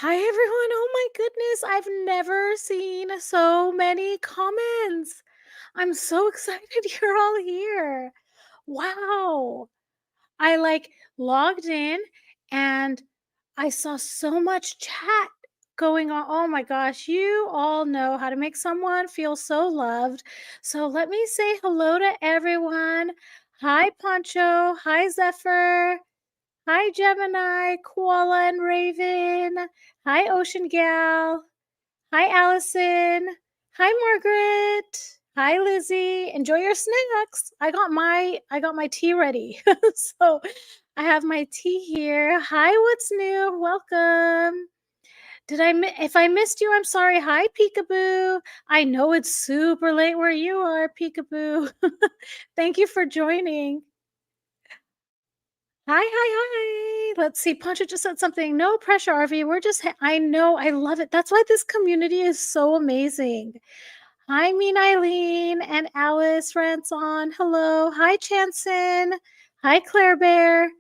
Hi everyone. Oh my goodness. I've never seen so many comments. I'm so excited you're all here. Wow. I logged in and I saw so much chat going on. Oh my gosh, you all know how to make someone feel so loved. So let me say hello to everyone. Hi Poncho. Hi Zephyr. Hi, Gemini, Koala, and Raven. Hi, Ocean Gal. Hi, Allison. Hi, Margaret. Hi, Lizzie. Enjoy your snacks. I got my tea ready. So I have my tea here. Hi, what's new? Welcome. If I missed you, I'm sorry. Hi, Peekaboo. I know it's super late where you are, Peekaboo. Thank you for joining. Hi, hi, hi. Let's see. Poncho just said something. No pressure, RV. We're just, I know, I love it. That's why this community is so amazing. Hi, Mean Eileen and Alice Ranson. Hello. Hi, Chanson. Hi, Claire Bear.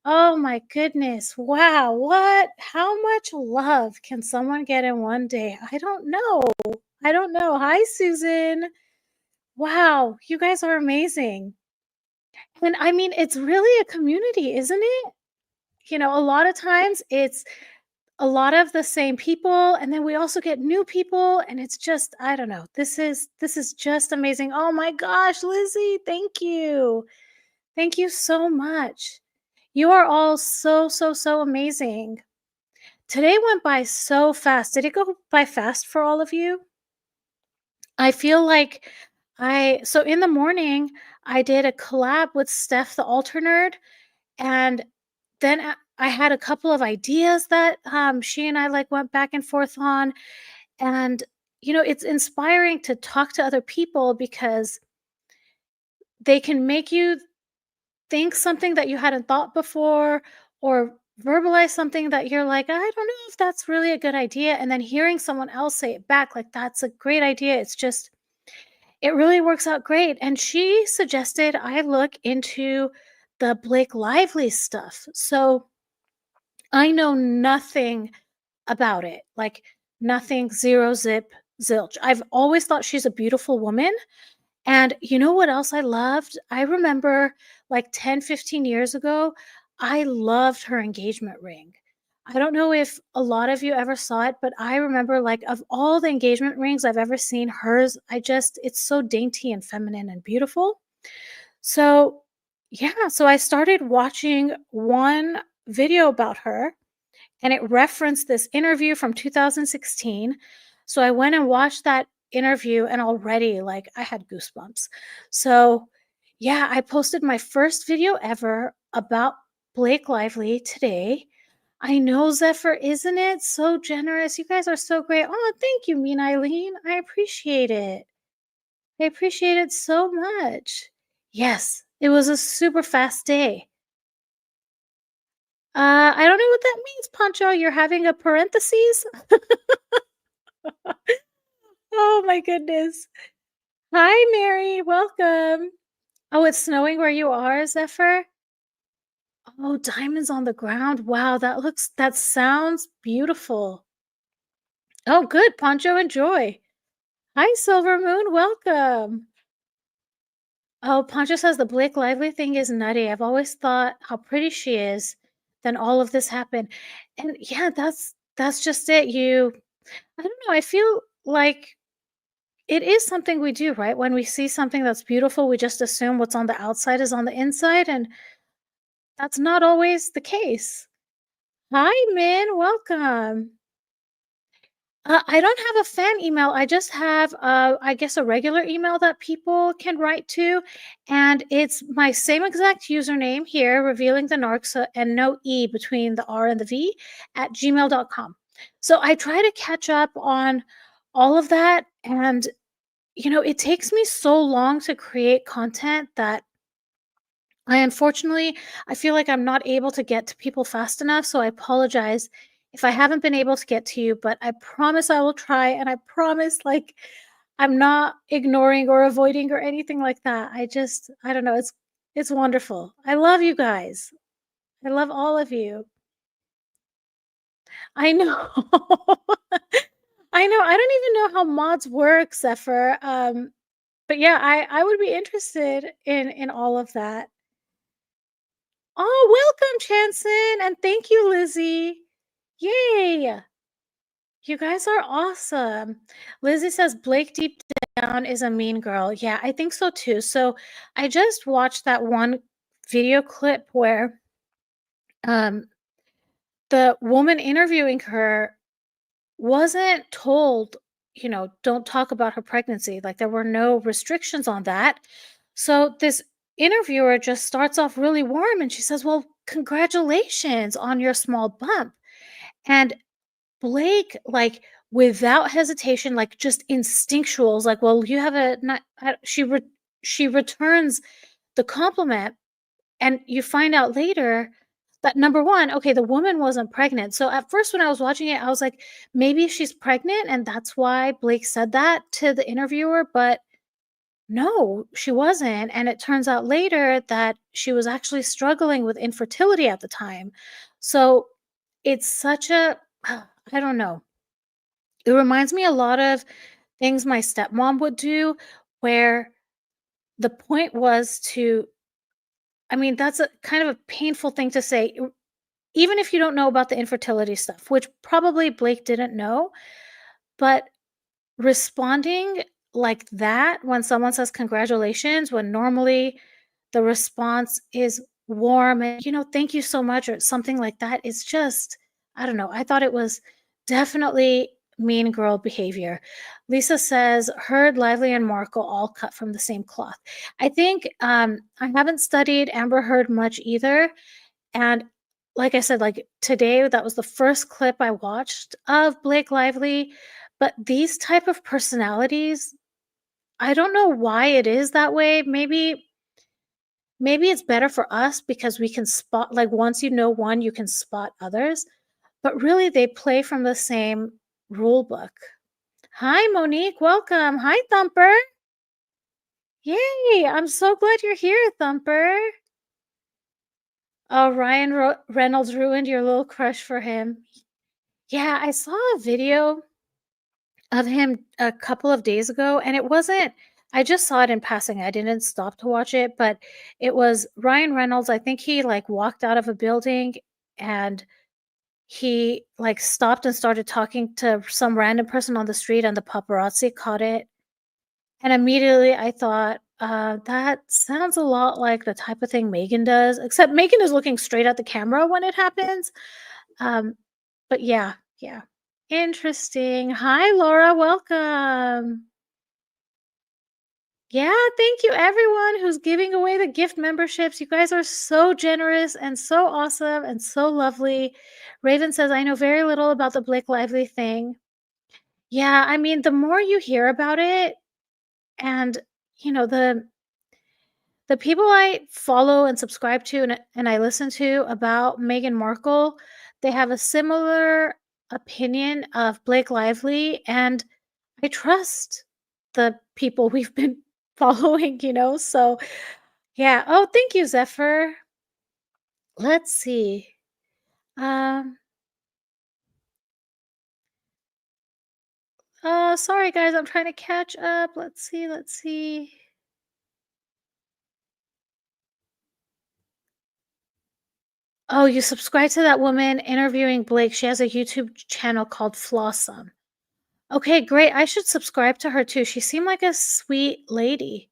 Oh my goodness. Wow. What? How much love can someone get in one day? I don't know. I don't know. Hi, Susan. Wow. You guys are amazing. And I mean, it's really a community, isn't it? A lot of times it's a lot of the same people and then we also get new people and it's just I don't know. This is just amazing. Oh my gosh, Lizzie, thank you. Thank you so much. You are all so amazing. Today went by so fast. Did it go by fast for all of you? I feel like so in the morning I did a collab with Steph the Alter Nerd. And then I had a couple of ideas that she and I went back and forth on. And, it's inspiring to talk to other people because they can make you think something that you hadn't thought before or verbalize something that you're like, I don't know if that's really a good idea. And then hearing someone else say it back, like, that's a great idea. It really works out great. And she suggested I look into the Blake Lively stuff. So I know nothing about it, nothing, zero, zip, zilch. I've always thought she's a beautiful woman. And you know what else I loved? I remember 10, 15 years ago, I loved her engagement ring. I don't know if a lot of you ever saw it, but I remember of all the engagement rings I've ever seen, hers, it's so dainty and feminine and beautiful. So, yeah, so I started watching one video about her and it referenced this interview from 2016. So I went and watched that interview and already I had goosebumps. So, yeah, I posted my first video ever about Blake Lively today. I know, Zephyr, isn't it? So generous. You guys are so great. Oh, thank you, Mean Eileen. I appreciate it. I appreciate it so much. Yes, it was a super fast day. I don't know what that means, Pancho. You're having a parentheses? Oh my goodness. Hi, Mary. Welcome. Oh, it's snowing where you are, Zephyr? Oh, diamonds on the ground. Wow, that sounds beautiful. Oh, good. Pancho, enjoy. Hi, Silver Moon. Welcome. Oh, Pancho says the Blake Lively thing is nutty. I've always thought how pretty she is. Then all of this happened. And yeah, that's just it. I don't know. I feel like it is something we do, right? When we see something that's beautiful, we just assume what's on the outside is on the inside, and that's not always the case. Hi, Min. Welcome. I don't have a fan email. I just have, I guess, a regular email that people can write to. And it's my same exact username here, RevealingTheNarc, and no E between the R and the V, at gmail.com. So I try to catch up on all of that. And it takes me so long to create content that I feel like I'm not able to get to people fast enough. So I apologize if I haven't been able to get to you, but I promise I will try. And I promise, I'm not ignoring or avoiding or anything like that. I don't know. It's wonderful. I love you guys. I love all of you. I know. I know. I don't even know how mods work, Zephyr. But yeah, I would be interested in all of that. Oh, welcome, Chanson, and thank you, Lizzie. Yay! You guys are awesome. Lizzie says Blake deep down is a mean girl. Yeah, I think so too. So I just watched that one video clip where um the woman interviewing her wasn't told, don't talk about her pregnancy. Like there were no restrictions on that. So this interviewer just starts off really warm and she says, "Well, congratulations on your small bump." And Blake, like without hesitation, like just instinctuals, like, "Well, you have a not." She returns the compliment, and you find out later that number one, okay, the woman wasn't pregnant. So at first, when I was watching it, I was like, maybe she's pregnant, and that's why Blake said that to the interviewer. But no, she wasn't. And it turns out later that she was actually struggling with infertility at the time. So it's such a, I don't know. It reminds me a lot of things my stepmom would do, where the point was to, I mean, that's a kind of a painful thing to say, even if you don't know about the infertility stuff, which probably Blake didn't know, but responding like that when someone says congratulations, when normally the response is warm and, thank you so much, or something like that, it's just, I don't know. I thought it was definitely mean girl behavior. Lisa says, Heard, Lively, and Markle all cut from the same cloth. I think I haven't studied Amber Heard much either. And like I said, like today, that was the first clip I watched of Blake Lively. But these type of personalities, I don't know why it is that way. Maybe it's better for us because we can spot, like once you know one, you can spot others. But really, they play from the same rule book. Hi, Monique. Welcome. Hi, Thumper. Yay. I'm so glad you're here, Thumper. Oh, Reynolds ruined your little crush for him. Yeah, I saw a video of him a couple of days ago, and it wasn't, I just saw it in passing. I didn't stop to watch it, but it was Ryan Reynolds. I think he like walked out of a building and he like stopped and started talking to some random person on the street, and the paparazzi caught it. And immediately I thought, that sounds a lot like the type of thing Megan does, except Megan is looking straight at the camera when it happens. Um, but yeah, yeah. Interesting. Hi, Laura. Welcome. Yeah, thank you everyone who's giving away the gift memberships. You guys are so generous and so awesome and so lovely. Raven says, I know very little about the Blake Lively thing. Yeah, I mean, the more you hear about it, and you know, the people I follow and subscribe to and I listen to about Meghan Markle, they have a similar opinion of Blake Lively, and I trust the people we've been following. So yeah. Oh, thank you, Zephyr. Let's see. Um, sorry guys, I'm trying to catch up. Let's see. Oh, you subscribe to that woman interviewing Blake. She has a YouTube channel called Flossom. Okay, great. I should subscribe to her too. She seemed like a sweet lady.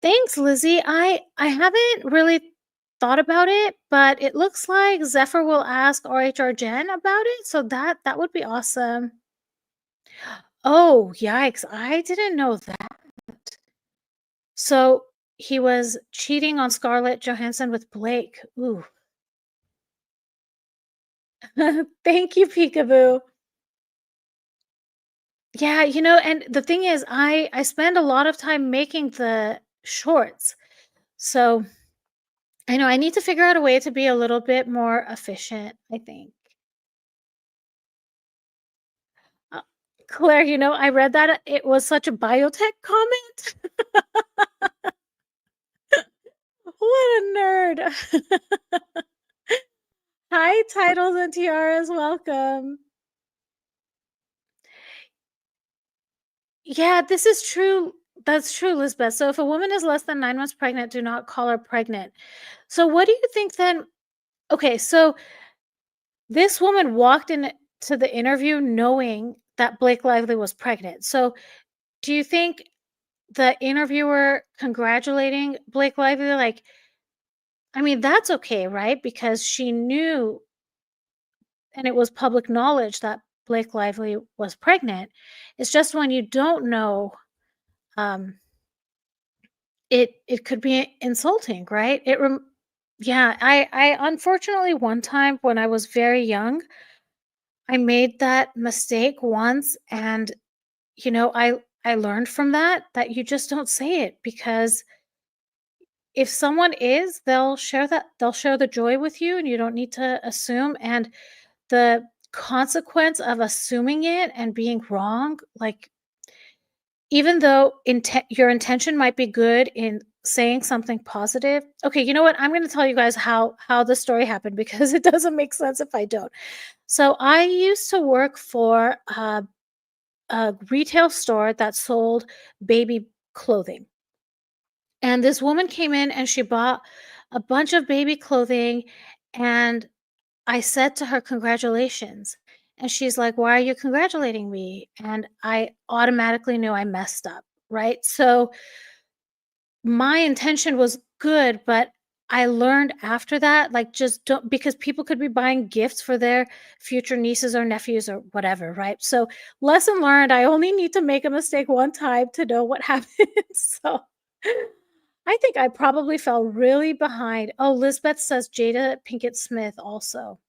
Thanks, Lizzie. I haven't really thought about it, but it looks like Zephyr will ask RHR Jen about it, so that would be awesome. Oh, yikes. I didn't know that. So he was cheating on Scarlett Johansson with Blake. Ooh. Thank you, Peekaboo. Yeah, and the thing is, I spend a lot of time making the shorts. So I know I need to figure out a way to be a little bit more efficient, I think. Uh, Claire, I read that it was such a biotech comment. What a nerd. Hi, titles and tiaras, welcome. Yeah, this is true. That's true, Lisbeth. So if a woman is less than 9 months pregnant, do not call her pregnant. So what do you think then? Okay, so this woman walked in to the interview knowing that Blake Lively was pregnant. So do you think the interviewer congratulating Blake Lively, like, I mean, that's okay, right? Because she knew and it was public knowledge that Blake Lively was pregnant. It's just when you don't know, um, it could be insulting, right? Yeah, I unfortunately one time when I was very young, I made that mistake once and I learned from that you just don't say it because if someone is, they'll share the joy with you and you don't need to assume and the consequence of assuming it and being wrong, like even though your intention might be good in saying something positive. Okay, you know what? I'm going to tell you guys how the story happened because it doesn't make sense if I don't. So I used to work for a retail store that sold baby clothing. And this woman came in and she bought a bunch of baby clothing and I said to her, "Congratulations." And she's like, "Why are you congratulating me?" And I automatically knew I messed up, right? So my intention was good, but I learned after that, like, just don't because people could be buying gifts for their future nieces or nephews or whatever, right? So, lesson learned, I only need to make a mistake one time to know what happens. So, I think I probably fell really behind. Oh, Lisbeth says Jada Pinkett Smith also.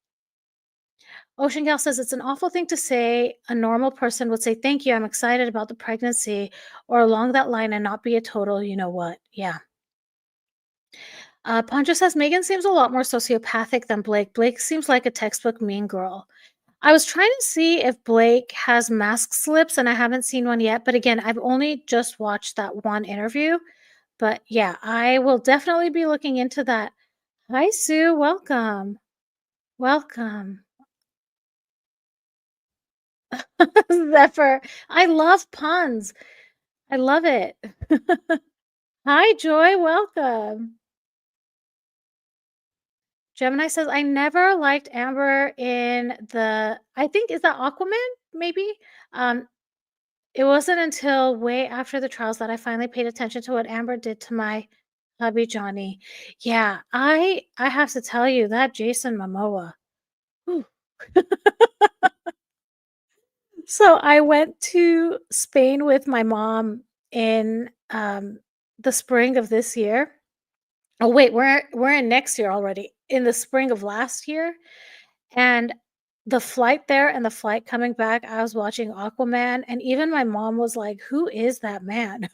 Ocean Gal says it's an awful thing to say. A normal person would say, "Thank you, I'm excited about the pregnancy," or along that line and not be a total, you know what. Yeah. Poncho says Megan seems a lot more sociopathic than Blake. Blake seems like a textbook mean girl. I was trying to see if Blake has mask slips, and I haven't seen one yet. But again, I've only just watched that one interview. But yeah, I will definitely be looking into that. Hi, Sue. Welcome. Welcome. Zephyr. I love puns. I love it. Hi, Joy. Welcome. Gemini says, I never liked Amber in I think, is that Aquaman? Maybe? Um, it wasn't until way after the trials that I finally paid attention to what Amber did to my hubby Johnny. Yeah, I have to tell you that Jason Momoa. Whew. So I went to Spain with my mom in the spring of this year. Oh wait, we're in next year already. In the spring of last year. And the flight there and the flight coming back, I was watching Aquaman, and even my mom was like, "Who is that man?"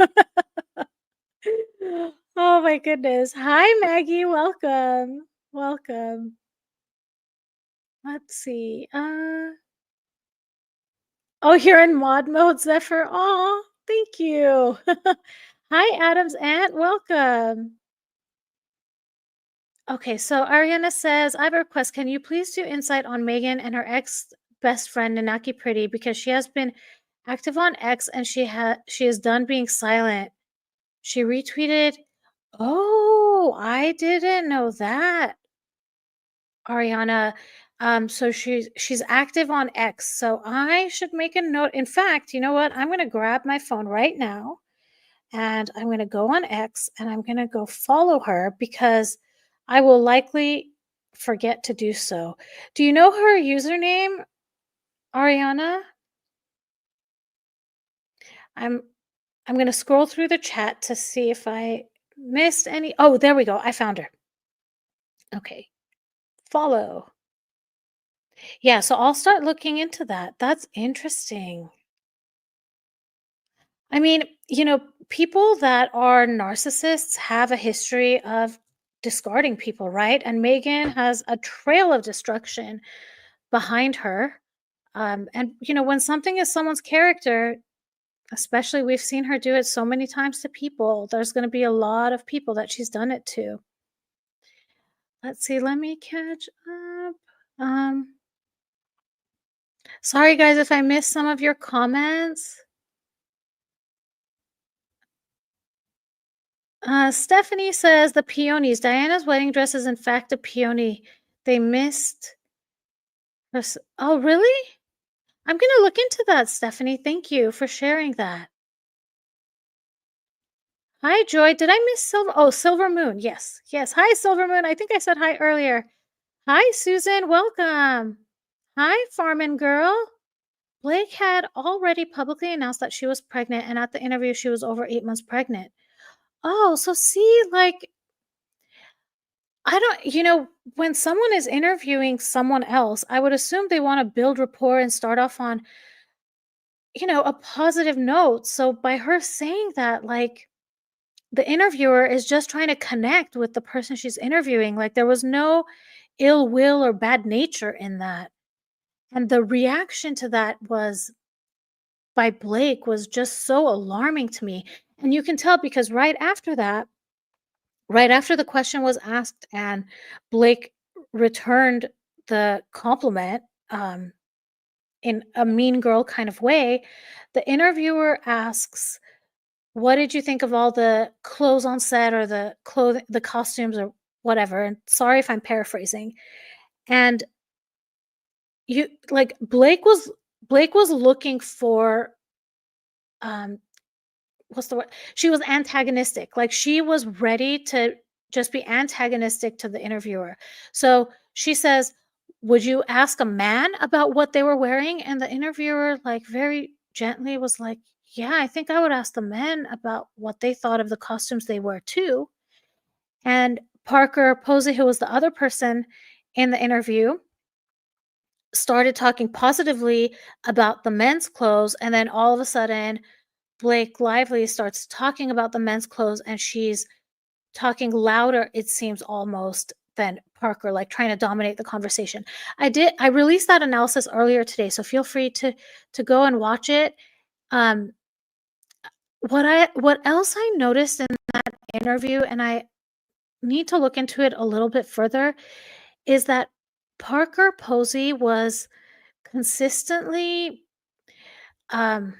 Oh my goodness. Hi, Maggie. Welcome. Welcome. Let's see. Oh, you're in mod mode, Zephyr. Oh, thank you. Hi, Adam's aunt. Welcome. Okay, so Ariana says, I have a request. Can you please do insight on Megan and her ex best friend Nanaki Pretty because she has been active on X and she is done being silent. She retweeted. Oh, I didn't know that, Ariana. So she's active on X. So I should make a note. In fact, you know what? I'm gonna grab my phone right now and I'm going to go on X and I'm going to go follow her because I will likely forget to do so. Do you know her username, Ariana? I'm I'm going to scroll through the chat to see if I missed any. Oh, there we go. I found her. Okay. Follow. Yeah, so I'll start looking into that. That's interesting. I mean, people that are narcissists have a history of discarding people, right? And Megan has a trail of destruction behind her. And when something is someone's character, especially we've seen her do it so many times to people, there's going to be a lot of people that she's done it to. Let's see, let me catch up. Um, Sorry guys if I missed some of your comments. Stephanie says the peonies. Diana's wedding dress is in fact a peony. They missed. Oh, really? I'm gonna look into that, Stephanie. Thank you for sharing that. Hi, Joy. Did I miss Silver? Oh, Silver Moon. Yes, yes. Hi, Silver Moon. I think I said hi earlier. Hi, Susan. Welcome. Hi, Farman Girl. Blake had already publicly announced that she was pregnant, and at the interview, she was over 8 months pregnant. Oh, so see, like, I don't, when someone is interviewing someone else, I would assume they want to build rapport and start off on, a positive note. So by her saying that, like, the interviewer is just trying to connect with the person she's interviewing. Like, there was no ill will or bad nature in that. And the reaction to that was by Blake was just so alarming to me. And you can tell because right after that, right after the question was asked and Blake returned the compliment in a mean girl kind of way, the interviewer asks, "What did you think of all the clothes on set or the costumes or whatever?" And sorry if I'm paraphrasing. And you like Blake was looking for um what's the word? She was antagonistic. Like she was ready to just be antagonistic to the interviewer. So she says, "Would you ask a man about what they were wearing?" And the interviewer, like very gently, was like, "Yeah, I think I would ask the men about what they thought of the costumes they wear too." And Parker Posey, who was the other person in the interview, started talking positively about the men's clothes. And then all of a sudden, Blake Lively starts talking about the men's clothes and she's talking louder, it seems almost, than Parker, like trying to dominate the conversation. I released that analysis earlier today, so feel free to go and watch it. Um, what else I noticed in that interview, and I need to look into it a little bit further, is that Parker Posey was consistently, um,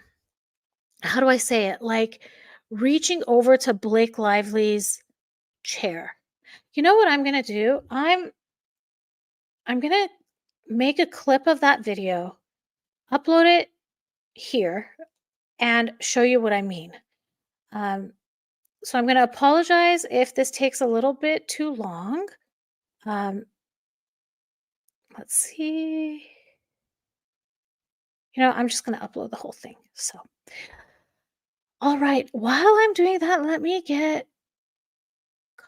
how do I say it? Like reaching over to Blake Lively's chair. You know what I'm gonna do? I'm gonna make a clip of that video, upload it here, and show you what I mean. Um, so I'm gonna apologize if this takes a little bit too long. Um, let's see. I'm just gonna upload the whole thing. So, all right. While I'm doing that, let me get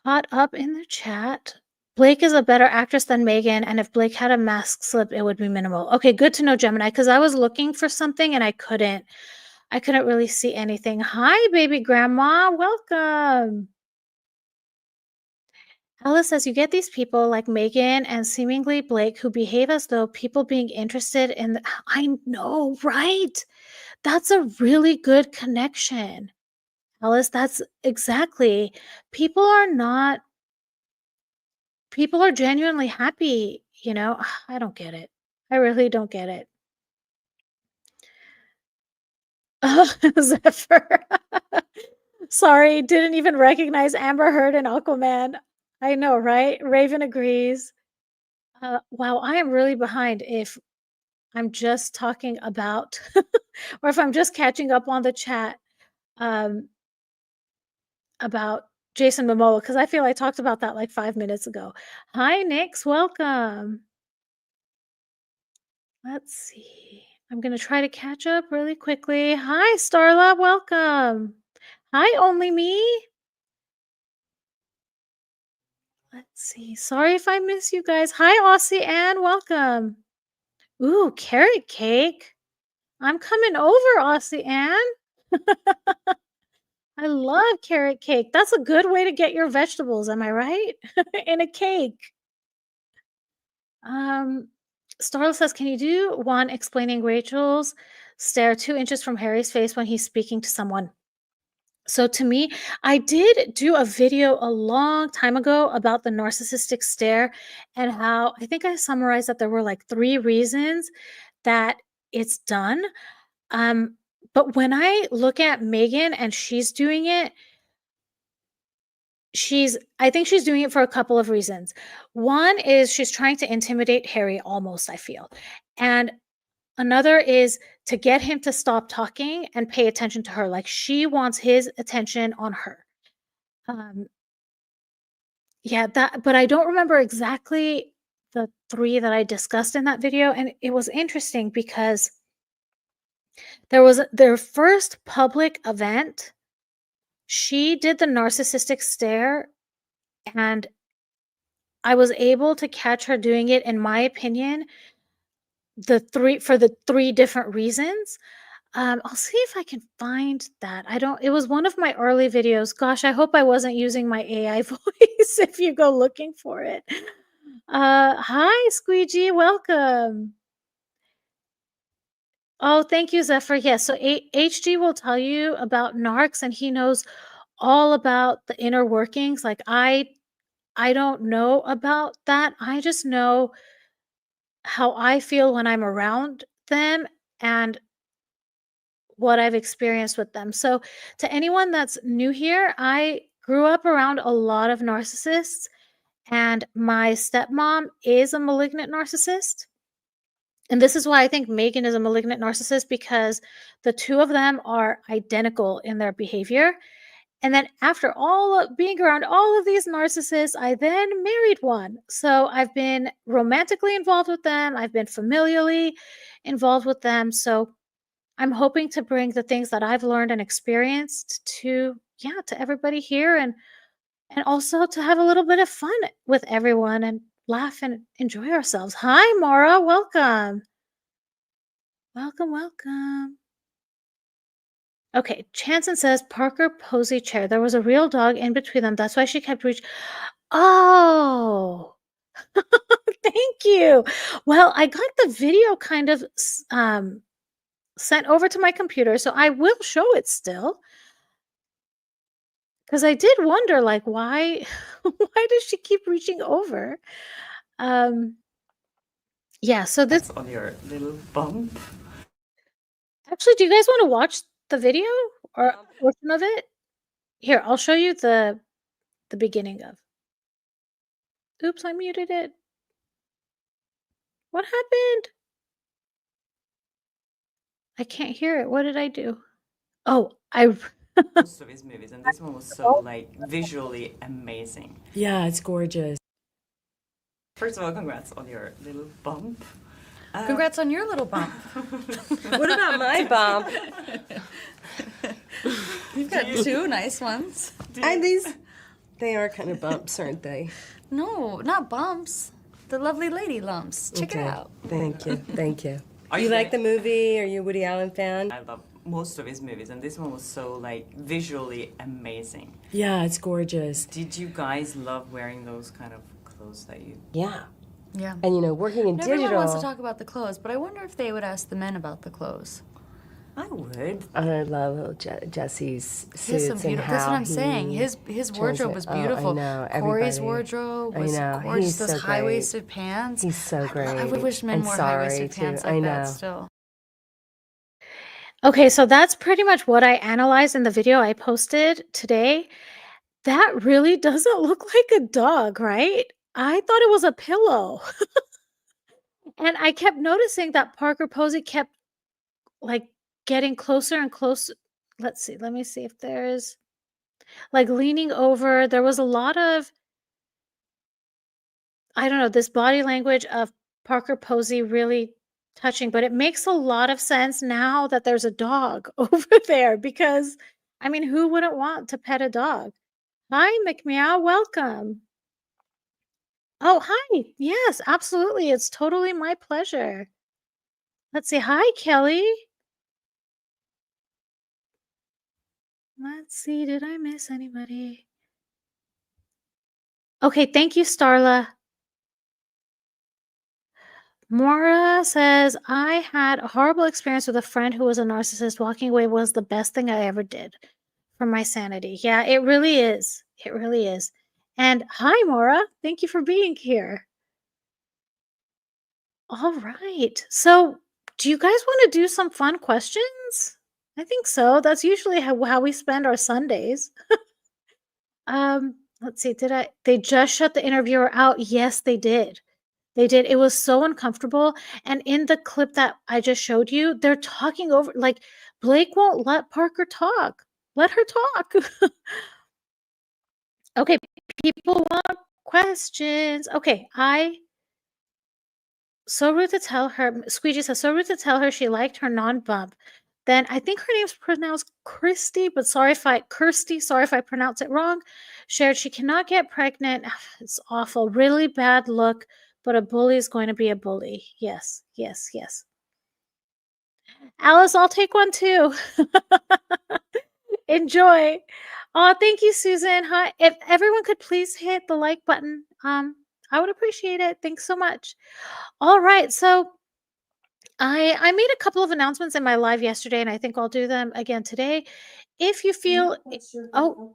caught up in the chat. Blake is a better actress than Megan, and if Blake had a mask slip, it would be minimal. Okay, good to know, Gemini, because I was looking for something and I couldn't. I couldn't really see anything. Hi, baby grandma. Welcome. Alice says you get these people like Megan and seemingly Blake who behave as though people being interested in I know, right? That's a really good connection. Alice, that's exactly. People are not people are genuinely happy. I don't get it. I really don't get it. Oh, Zephyr. Sorry, didn't even recognize Amber Heard and Aquaman. I know, right? Raven agrees. Wow, I am really behind if I'm just talking about or if I'm just catching up on the chat um, about Jason Momoa because I feel I talked about that like 5 minutes ago. Hi, Nix, welcome. Let's see. I'm gonna try to catch up really quickly. Hi, Starla, welcome. Hi, Only Me. Let's see. Sorry if I miss you guys. Hi, Aussie Ann, welcome. Ooh, carrot cake. I'm coming over, Aussie Ann. I love carrot cake. That's a good way to get your vegetables, am I right? In a cake. Um, Starla says, "Can you do one explaining Rachel's stare 2 inches from Harry's face when he's speaking to someone?" So to me, I did do a video a long time ago about the narcissistic stare and how I think I summarized that there were like 3 reasons that it's done. Um, but when I look at Megan and she's doing it, I think she's doing it for a couple of reasons. One is she's trying to intimidate Harry almost, I feel. And another is to get him to stop talking and pay attention to her. Like she wants his attention on her. Um, yeah, that but I don't remember exactly the 3 that I discussed in that video, and it was interesting because there was their first public event, she did the narcissistic stare, and I was able to catch her doing it, in my opinion, the 3 different reasons. I'll see if I can find that. I don't it was one of my early videos. Gosh, I hope I wasn't using my AI voice if you go looking for it. Hi, Squeegee, welcome. Oh, thank you, Zephyr. Yes, so HG will tell you about narcs, and he knows all about the inner workings. Like I don't know about that. I just know how I feel when I'm around them and what I've experienced with them. So, to anyone that's new here, I grew up around a lot of narcissists, and my stepmom is a malignant narcissist. And this is why I think Megan is a malignant narcissist because the two of them are identical in their behavior. And then after all of being around all of these narcissists, I then married one. So I've been romantically involved with them, I've been familially involved with them. So I'm hoping to bring the things that I've learned and experienced to yeah, to everybody here and also to have a little bit of fun with everyone and laugh and enjoy ourselves. Hi Mara, welcome. Welcome, welcome. Okay, Chanson says Parker Posey chair. There was a real dog in between them. That's why she kept reaching. Oh, thank you. Well, I got the video kind of sent over to my computer, so I will show it still. Because I did wonder, like, why, why does she keep reaching over? Um, yeah. So this on your little bump. actually, do you guys want to watch the video or a portion of it? Here, I'll show you the beginning of. Oops, I muted it. What happened? I can't hear it. What did I do? Oh, I Most of his movies, and this one was so like visually amazing. Yeah, it's gorgeous. First of all, congrats on your little bump. Congrats on your little bump. What about my bump? You've got 2 nice ones. They are kind of bumps, aren't they? No, not bumps. The lovely lady lumps. Check it out. Thank you, thank you. Are you you like the gonna- movie? Are you a Woody Allen fan? I love most of his movies, and this one was so like visually amazing. Yeah, it's gorgeous. Did you guys love wearing those kind of clothes that you? Yeah. Yeah. And you know, working in Everyone digital. wants to talk about the clothes, but I wonder if they would ask the men about the clothes. I would. I love Jesse's He has suits some and beautiful. how That's what I'm he saying. His wardrobe was beautiful. I know. Corey's Everybody. wardrobe I was know. gorgeous. He's Those so great. high-waisted pants. He's so great. I wish men And wore sorry, high-waisted too. pants I like that know. still. Okay, so that's pretty much what I analyzed in the video I posted today. That really doesn't look like a dog, right? I thought it was a pillow. And I kept noticing that Parker Posey kept like getting closer and closer. Let's see. Let me see if there's like leaning over. There was a lot of I don't know, this body language of Parker Posey really touching, but it makes a lot of sense now that there's a dog over there because, I mean, who wouldn't want to pet a dog? Hi, McMeow, welcome. Oh, hi. Yes, absolutely. It's totally my pleasure. Let's see. Hi, Kelly. Let's see. Did I miss anybody? Okay, thank you, Starla. Mora says, I had a horrible experience with a friend who was a narcissist. Walking away was the best thing I ever did. for my sanity. Yeah, it really is. It really is. And hi, Maura. Thank you for being here. All right. So, do you guys want to do some fun questions? I think so. That's usually how we spend our Sundays. Let's see. They just shut the interviewer out? Yes, they did. They did. It was so uncomfortable. And in the clip that I just showed you, they're talking over, like, Blake won't let Parker talk. Let her talk. Okay, people want questions. Okay, so rude to tell her. Squeegee says, so rude to tell her she liked her non-bump. Then I think her name's pronounced Kirsty, but sorry if I pronounce it wrong. Shared she cannot get pregnant. It's awful. Really bad look, but a bully is going to be a bully. Yes, yes, yes. Alice, I'll take one too. Enjoy. Oh, thank you, Susan. Hi. If everyone could please hit the like button, I would appreciate it. Thanks so much. All right, so I made a couple of announcements in my live yesterday, and I think I'll do them again today. If you feel, oh,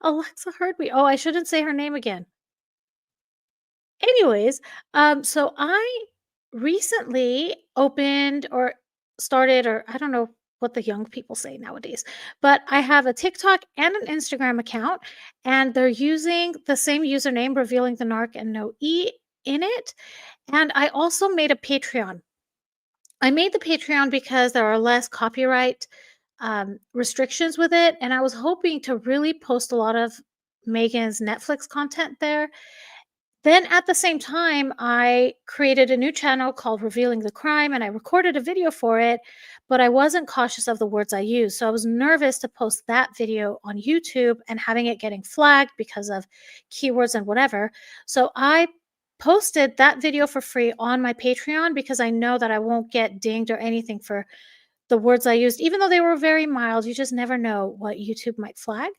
Alexa heard me. Oh, I shouldn't say her name again. Anyways, so I recently opened or started, or I don't know what the young people say nowadays, but I have a TikTok and an Instagram account, and they're using the same username, Revealing the Narc, and no E in it. And I also made a Patreon. I made the Patreon because there are less copyright restrictions with it, and I was hoping to really post a lot of Megan's Netflix content there. Then at the same time, I created a new channel called Revealing the Crime, and I recorded a video for it, but I wasn't cautious of the words I used. So I was nervous to post that video on YouTube and having it getting flagged because of keywords and whatever. So I posted that video for free on my Patreon because I know that I won't get dinged or anything for the words I used, even though they were very mild. You just never know what YouTube might flag.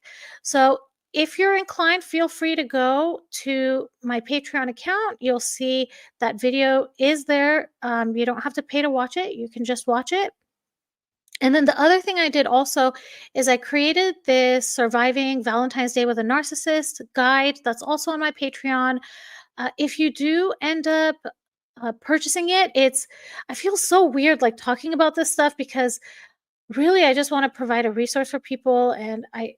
So if you're inclined, feel free to go to my Patreon account. You'll see that video is there. You don't have to pay to watch it. You can just watch it. And then the other thing I did also is I created this Surviving Valentine's Day with a Narcissist guide that's also on my Patreon. If you do end up purchasing it, I feel so weird like talking about this stuff because really I just want to provide a resource for people, and I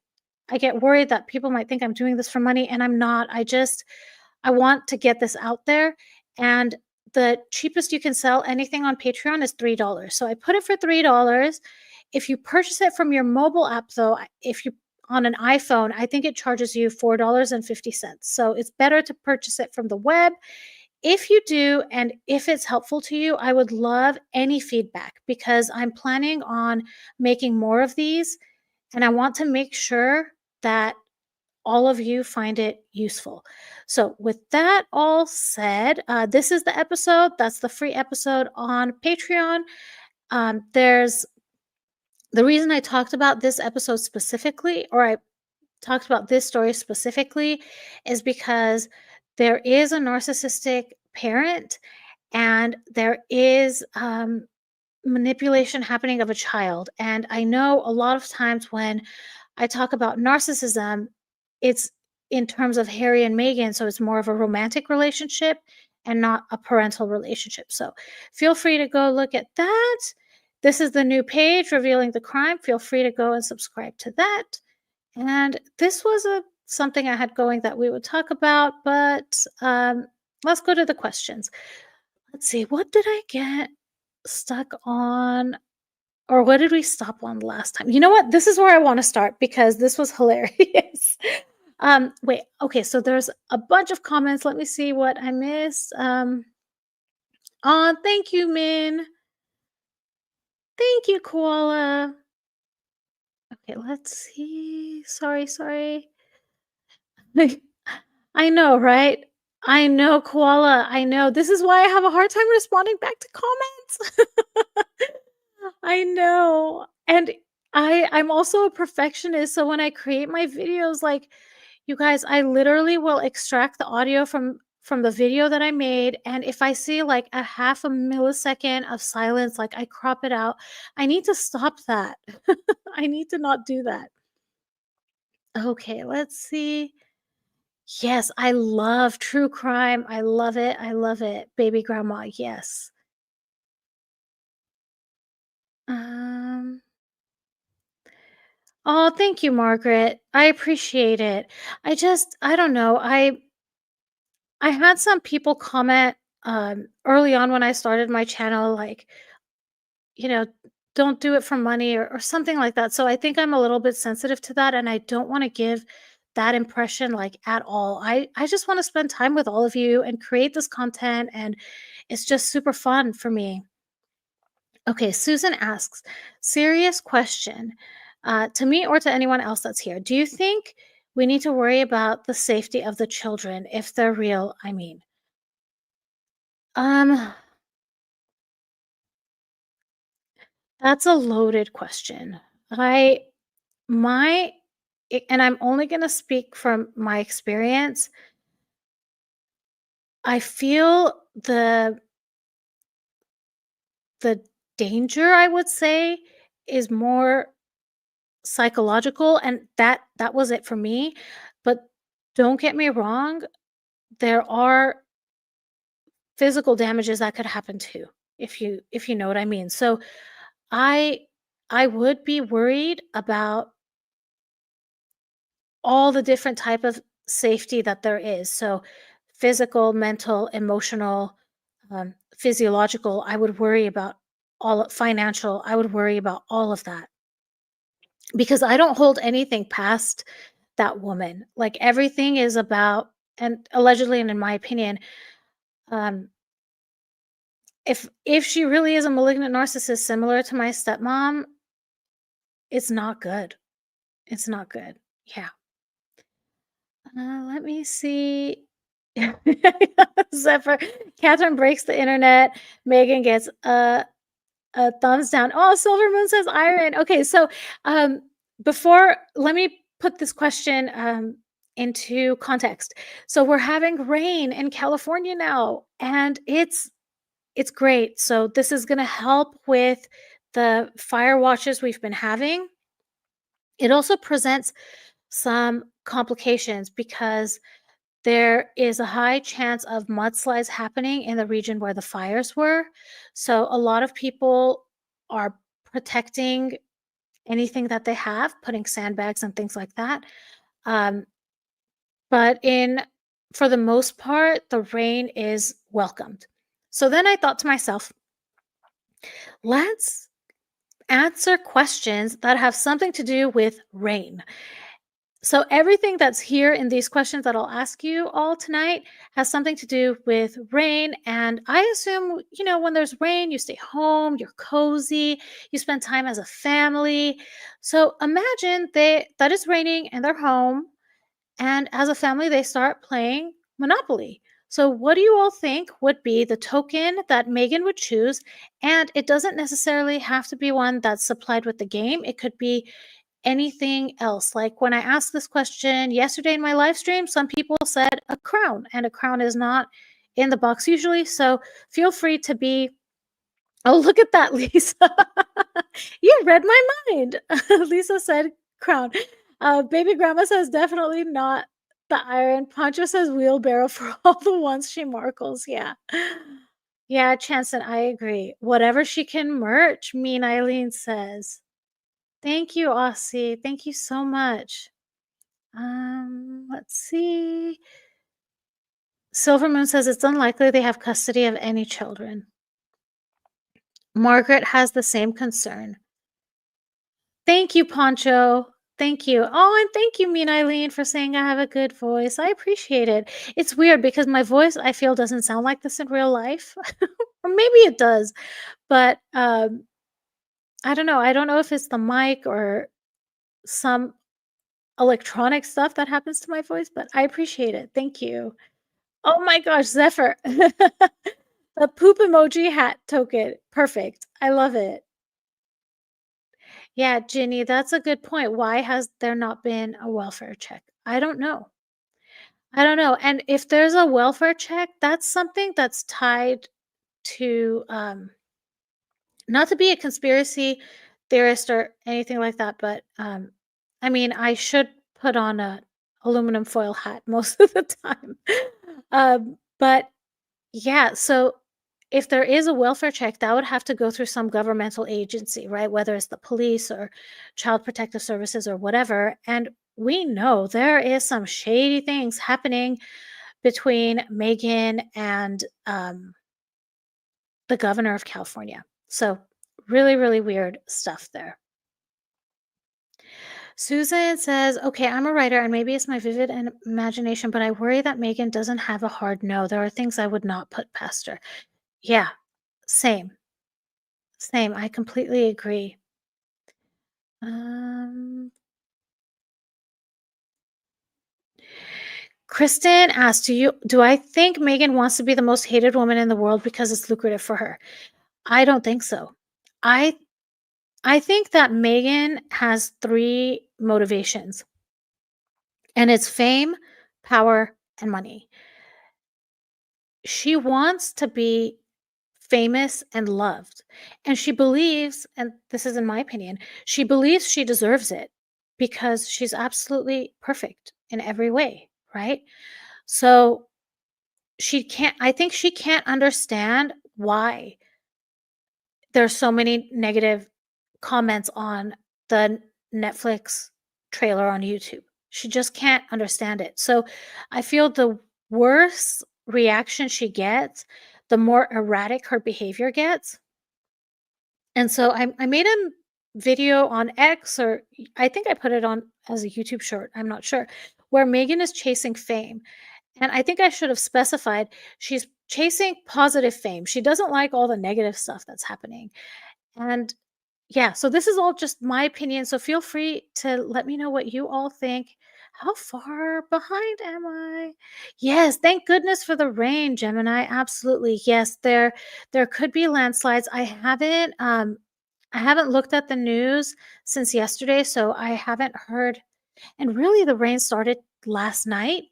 get worried that people might think I'm doing this for money, and I'm not. I want to get this out there, and the cheapest you can sell anything on Patreon is $3. So I put it for $3. If you purchase it from your mobile app though, if you on an iPhone, I think it charges you $4.50. So it's better to purchase it from the web. If you do, and if it's helpful to you, I would love any feedback because I'm planning on making more of these, and I want to make sure that all of you find it useful. So with that all said, this is the episode. That's the free episode on Patreon. There's the reason I talked about this episode specifically, or I talked about this story specifically, is because there is a narcissistic parent and there is manipulation happening of a child. And I know a lot of times when I talk about narcissism, it's in terms of Harry and Meghan, so it's more of a romantic relationship and not a parental relationship. So feel free to go look at that. This is the new page, Revealing the Crime. Feel free to go and subscribe to that. And this was something I had going that we would talk about, but let's go to the questions. Let's see, what did I get stuck on? Or what did we stop on last time? You know what? This is where I want to start because this was hilarious. Wait, okay, so there's a bunch of comments. Let me see what I missed. Thank you, Min. Thank you, Koala. Okay, let's see. Sorry. I know, right? I know, Koala. I know. This is why I have a hard time responding back to comments. I know. And I'm also a perfectionist, so when I create my videos, like, you guys, I literally will extract the audio from from the video that I made, and if I see like a half a millisecond of silence, like I crop it out, I need to stop that. I need to not do that. Okay, let's see. Yes, I love true crime. I love it. I love it. Baby grandma, yes. Um Oh, thank you, Margaret. I appreciate it. I don't know. I had some people comment early on when I started my channel, like, you know, don't do it for money or something like that. So I think I'm a little bit sensitive to that, and I don't want to give that impression like at all. I just want to spend time with all of you and create this content, and it's just super fun for me. Okay, Susan asks, serious question to me or to anyone else that's here. Do you think we need to worry about the safety of the children if they're real? I mean, um, that's a loaded question. I, my, and I'm only going to speak from my experience. I feel the danger, I would say, is more psychological, and that was it for me. But don't get me wrong, there are physical damages that could happen too, if you know what I mean. So I I would be worried about all the different type of safety that there is. So physical, mental, emotional, physiological, I would worry about financial, I would worry about all of that because I don't hold anything past that woman. Like everything is about, and allegedly, and in my opinion, um, if she really is a malignant narcissist similar to my stepmom, it's not good. It's not good. Yeah. Let me see. Zephyr. Catherine breaks the internet. Megan gets a thumbs down. Oh, Silver Moon says iron. Okay, so um, before, let me put this question into context. So we're having rain in California now, and it's great. So this is going to help with the fire watches we've been having. It also presents some complications because there is a high chance of mudslides happening in the region where the fires were. So a lot of people are protecting anything that they have, putting sandbags and things like that. Um, but for the most part, the rain is welcomed. So then I thought to myself, let's answer questions that have something to do with rain. So everything that's here in these questions that I'll ask you all tonight has something to do with rain. And I assume, when there's rain, you stay home, you're cozy, you spend time as a family. So imagine that it's raining and they're home, and as a family, they start playing Monopoly. So what do you all think would be the token that Megan would choose? And it doesn't necessarily have to be one that's supplied with the game. It could be anything else. Like when I asked this question yesterday in my live stream, some people said a crown, and a crown is not in the box usually. So feel free to be. Oh, look at that, Lisa. You read my mind. Lisa said crown. Baby grandma says definitely not the iron. Pancho says wheelbarrow for all the ones she markles. Yeah. Yeah, Chanson, I agree. Whatever she can merch, Mean Eileen says. Thank you, Aussie. Thank you so much. Let's see. Silver Moon says it's unlikely they have custody of any children. Margaret has the same concern. Thank you, Poncho. Thank you. Oh, and thank you, Mean Eileen, for saying I have a good voice. I appreciate it. It's weird because my voice, I feel, doesn't sound like this in real life. Or maybe it does. But I don't know. I don't know if it's the mic or some electronic stuff that happens to my voice, but I appreciate it. Thank you. Oh my gosh, Zephyr. The poop emoji hat token. Perfect. I love it. Yeah, Ginny, that's a good point. Why has there not been a welfare check? I don't know. I don't know. And if there's a welfare check, that's something that's tied to not to be a conspiracy theorist or anything like that, but I mean, I should put on a aluminum foil hat most of the time. But yeah, so if there is a welfare check, that would have to go through some governmental agency, right? Whether it's the police or child protective services or whatever. And we know there is some shady things happening between Megan and the governor of California. So really, really weird stuff there. Susan says, okay, I'm a writer and maybe it's my vivid imagination, but I worry that Megan doesn't have a hard no. There are things I would not put past her. Yeah, same. Same. I completely agree. Um, Kristen asked, do I think Megan wants to be the most hated woman in the world because it's lucrative for her? I don't think so. I I think that Megan has 3 motivations, and it's fame, power, and money. She wants to be famous and loved, and she believes, and this is in my opinion, she believes she deserves it because she's absolutely perfect in every way, right? So, I think she can't understand why there's so many negative comments on the Netflix trailer on YouTube. She just can't understand it. So I feel the worse reaction she gets, the more erratic her behavior gets. And so I made a video on X, or I think I put it on as a YouTube short, I'm not sure, where Megan is chasing fame. And I think I should have specified she's chasing positive fame. She doesn't like all the negative stuff that's happening. And yeah, so this is all just my opinion. So feel free to let me know what you all think. How far behind am I? Yes, thank goodness for the rain, Gemini. Absolutely. Yes, there could be landslides. I haven't looked at the news since yesterday, so I haven't heard, and really the rain started last night.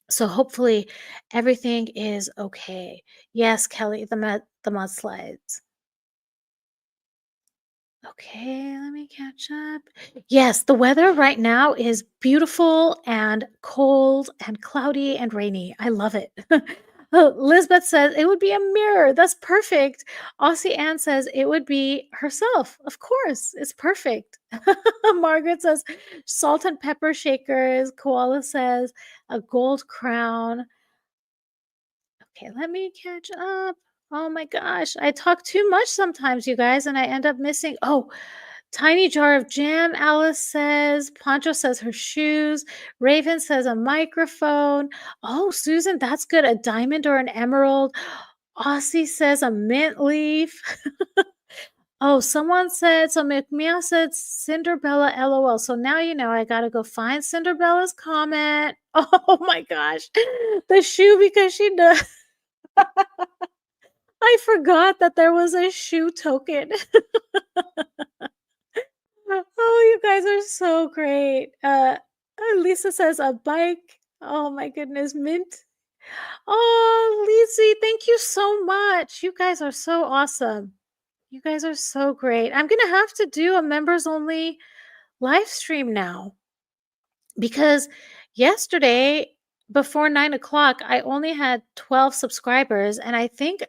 So hopefully everything is okay. Yes, Kelly, the mudslides. Okay, let me catch up. Yes, the weather right now is beautiful and cold and cloudy and rainy. I love it. Oh, Lisbeth says it would be a mirror. That's perfect. Aussie Ann says it would be herself. Of course, it's perfect. Margaret says salt and pepper shakers. Koala says a gold crown. Okay, let me catch up. Oh my gosh, I talk too much sometimes, you guys, and I end up missing. Oh, tiny jar of jam, Alice says. Poncho says her shoes. Raven says a microphone. Oh, Susan, that's good. A diamond or an emerald. Aussie says a mint leaf. Oh, someone said, so McMeow said Cinderella LOL. So now you know I gotta go find Cinderella's comment. Oh my gosh. The shoe because she does. I forgot that there was a shoe token. Oh, you guys are so great. Lisa says a bike. Oh my goodness, mint. Oh, Lizzie, thank you so much. You guys are so awesome. You guys are so great. I'm gonna have to do a members only live stream now because yesterday before 9 o'clock, I only had 12 subscribers, and I think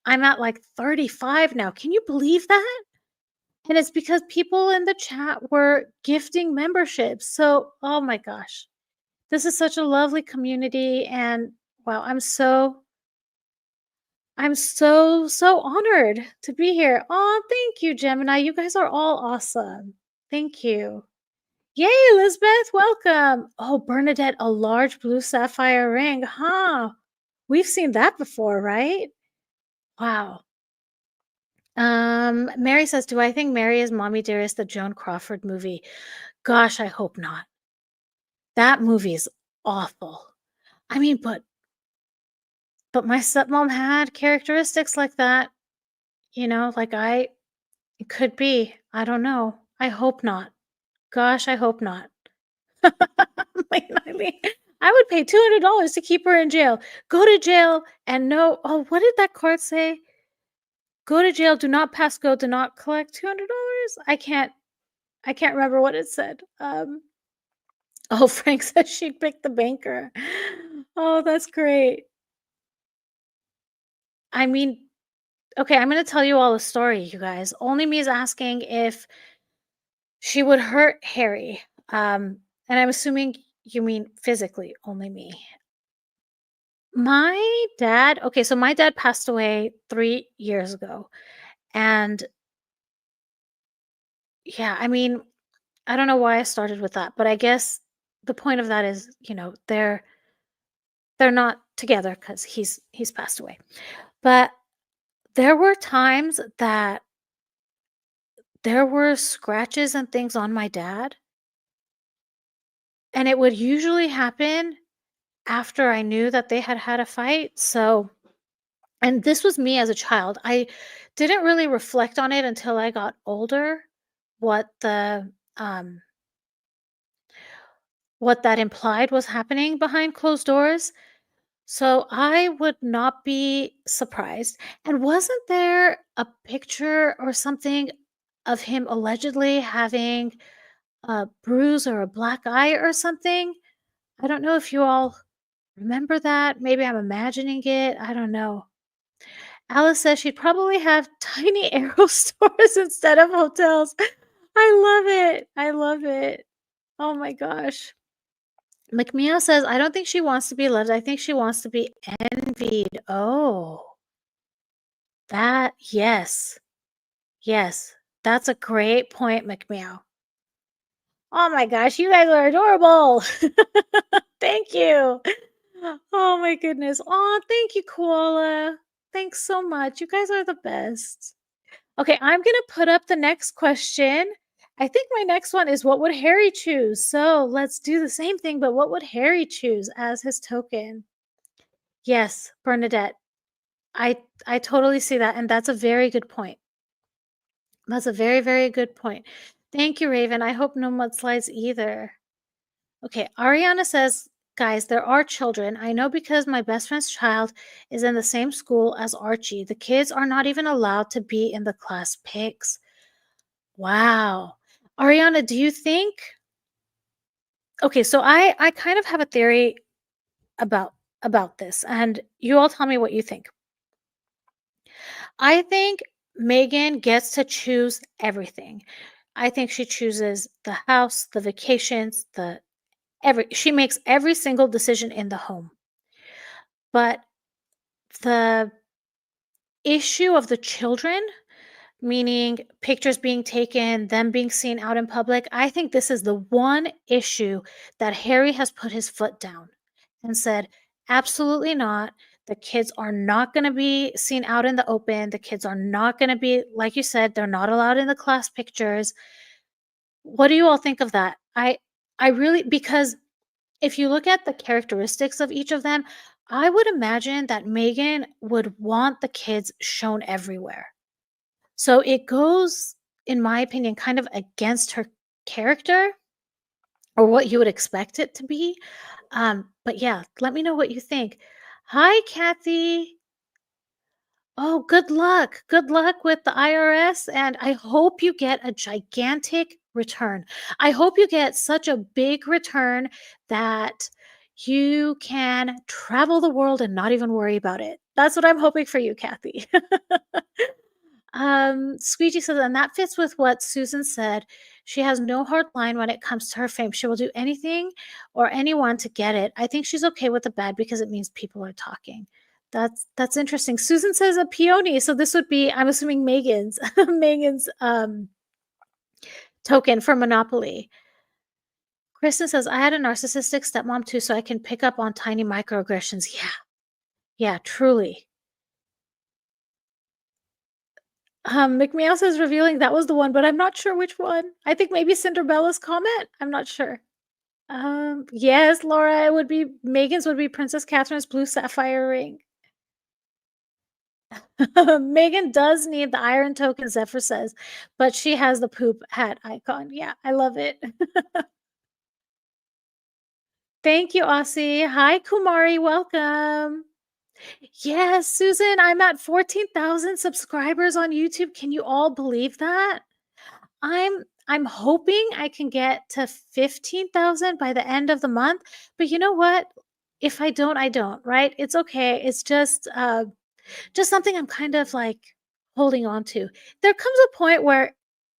I'm at like 35 now. Can you believe that? And it's because people in the chat were gifting memberships. So, oh my gosh, this is such a lovely community. And wow, I'm so honored to be here. Oh, thank you, Gemini. You guys are all awesome. Thank you. Yay, Elizabeth, welcome. Oh, Bernadette, a large blue sapphire ring. Huh. We've seen that before, right? Wow. Mary says, do I think Mary is Mommy Dearest, the Joan Crawford movie? Gosh, I hope not. That movie is awful. I mean, but my stepmom had characteristics like that, like it could be. I don't know. I hope not. Gosh, I hope not. Like, Eileen, I would pay $200 to keep her in jail. Go to jail and no. Oh, what did that card say? Go to jail. Do not pass go. Do not collect $200. I can't remember what it said. Oh, Frank says she'd pick the banker. Oh, that's great. I mean, okay, I'm gonna tell you all a story, you guys. Only Me is asking if she would hurt Harry. And I'm assuming you mean physically, Only Me. My dad, okay, so my dad passed away 3 years ago. And yeah, I mean, I don't know why I started with that, but I guess the point of that is, they're not together because he's passed away. But there were times that there were scratches and things on my dad, and it would usually happen after I knew that they had had a fight. So, and this was me as a child. I didn't really reflect on it until I got older, what the what that implied was happening behind closed doors. So I would not be surprised. And wasn't there a picture or something of him allegedly having a bruise or a black eye or something? I don't know if you all remember that. Maybe I'm imagining it. I don't know. Alice says she'd probably have tiny arrow stores instead of hotels. I love it. I love it. Oh my gosh. McMeow says, I don't think she wants to be loved. I think she wants to be envied. Oh, yes. Yes. That's a great point, McMeow. Oh my gosh, you guys are adorable. Thank you. Oh my goodness. Oh, thank you, Koala. Thanks so much. You guys are the best. Okay, I'm going to put up the next question. I think my next one is what would Harry choose? So let's do the same thing, but what would Harry choose as his token? Yes, Bernadette. I totally see that, and that's a very good point. That's a very, very good point. Thank you, Raven. I hope no mudslides either. Okay, Ariana says, guys, there are children. I know because my best friend's child is in the same school as Archie. The kids are not even allowed to be in the class pics. Wow. Ariana, do you think? Okay, so I kind of have a theory about this, and you all tell me what you think. I think Megan gets to choose everything. I think she chooses the house, the vacations, she makes every single decision in the home. But the issue of the children, meaning pictures being taken, them being seen out in public, I think this is the one issue that Harry has put his foot down and said, absolutely not. The kids are not going to be seen out in the open. The kids are not going to be, like you said, they're not allowed in the class pictures. What do you all think of that? I really, because if you look at the characteristics of each of them, I would imagine that Megan would want the kids shown everywhere. So it goes, in my opinion, kind of against her character or what you would expect it to be. But yeah, let me know what you think. Hi, Kathy. Oh, good luck. Good luck with the IRS. And I hope you get a gigantic return. I hope you get such a big return that you can travel the world and not even worry about it. That's what I'm hoping for you, Kathy. Squeegee says, and that fits with what Susan said. She has no hard line when it comes to her fame. She will do anything or anyone to get it. I think she's okay with the bad because it means people are talking. That's interesting. Susan says a peony, so this would be, I'm assuming Megan's Megan's token for Monopoly. Kristen says, I had a narcissistic stepmom too, so I can pick up on tiny microaggressions. Yeah, truly. McMeow says revealing that was the one, but I'm not sure which one. I think maybe Cinderella's comment. I'm not sure. Yes, Laura, it would be Megan's would be Princess Catherine's blue sapphire ring. Megan does need the iron token, Zephyr says, but she has the poop hat icon. Yeah, I love it. Thank you, Aussie. Hi, Kumari. Welcome. Yes, Susan, I'm at 14,000 subscribers on YouTube. Can you all believe that? I'm hoping I can get to 15,000 by the end of the month, but you know what? If I don't, I don't, right? It's okay. It's just something I'm kind of like holding on to. There comes a point where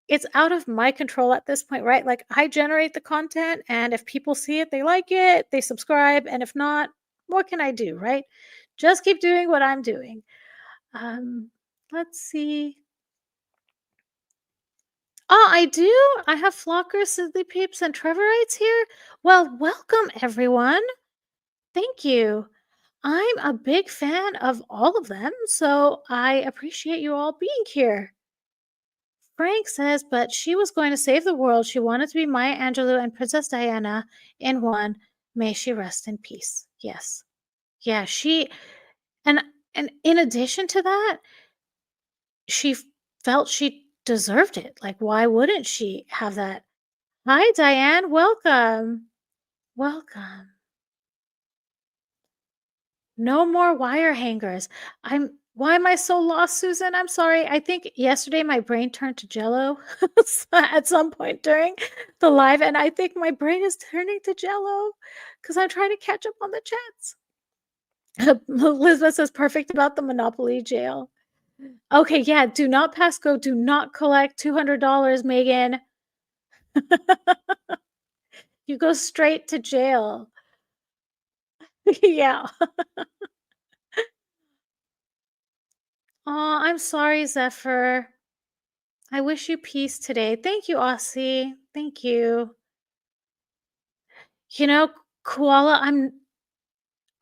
it's out of my control at this point, right? Like I generate the content and if people see it, they like it, they subscribe, and if not, what can I do, right? Just keep doing what I'm doing. Um, let's see. Oh, I do. I have Flockers, Sizzly Peeps, and Trevorites here. Well, welcome everyone. Thank you. I'm a big fan of all of them, so I appreciate you all being here. Frank says, but she was going to save the world. She wanted to be Maya Angelou and Princess Diana in one. May she rest in peace. Yes. Yeah, and and in addition to that, she felt she deserved it. Like why wouldn't she have that? Hi Diane, welcome. Welcome. No more wire hangers. Why am I so lost, Susan? I'm sorry. I think yesterday my brain turned to jello at some point during the live, and I think my brain is turning to jello because I'm trying to catch up on the chats. Elizabeth says perfect about the Monopoly jail. Okay, yeah, do not pass go, do not collect $200, Megan. You go straight to jail. Yeah. Oh, I'm sorry, Zephyr. I wish you peace today. Thank you, Aussie. Thank you. You know, Koala,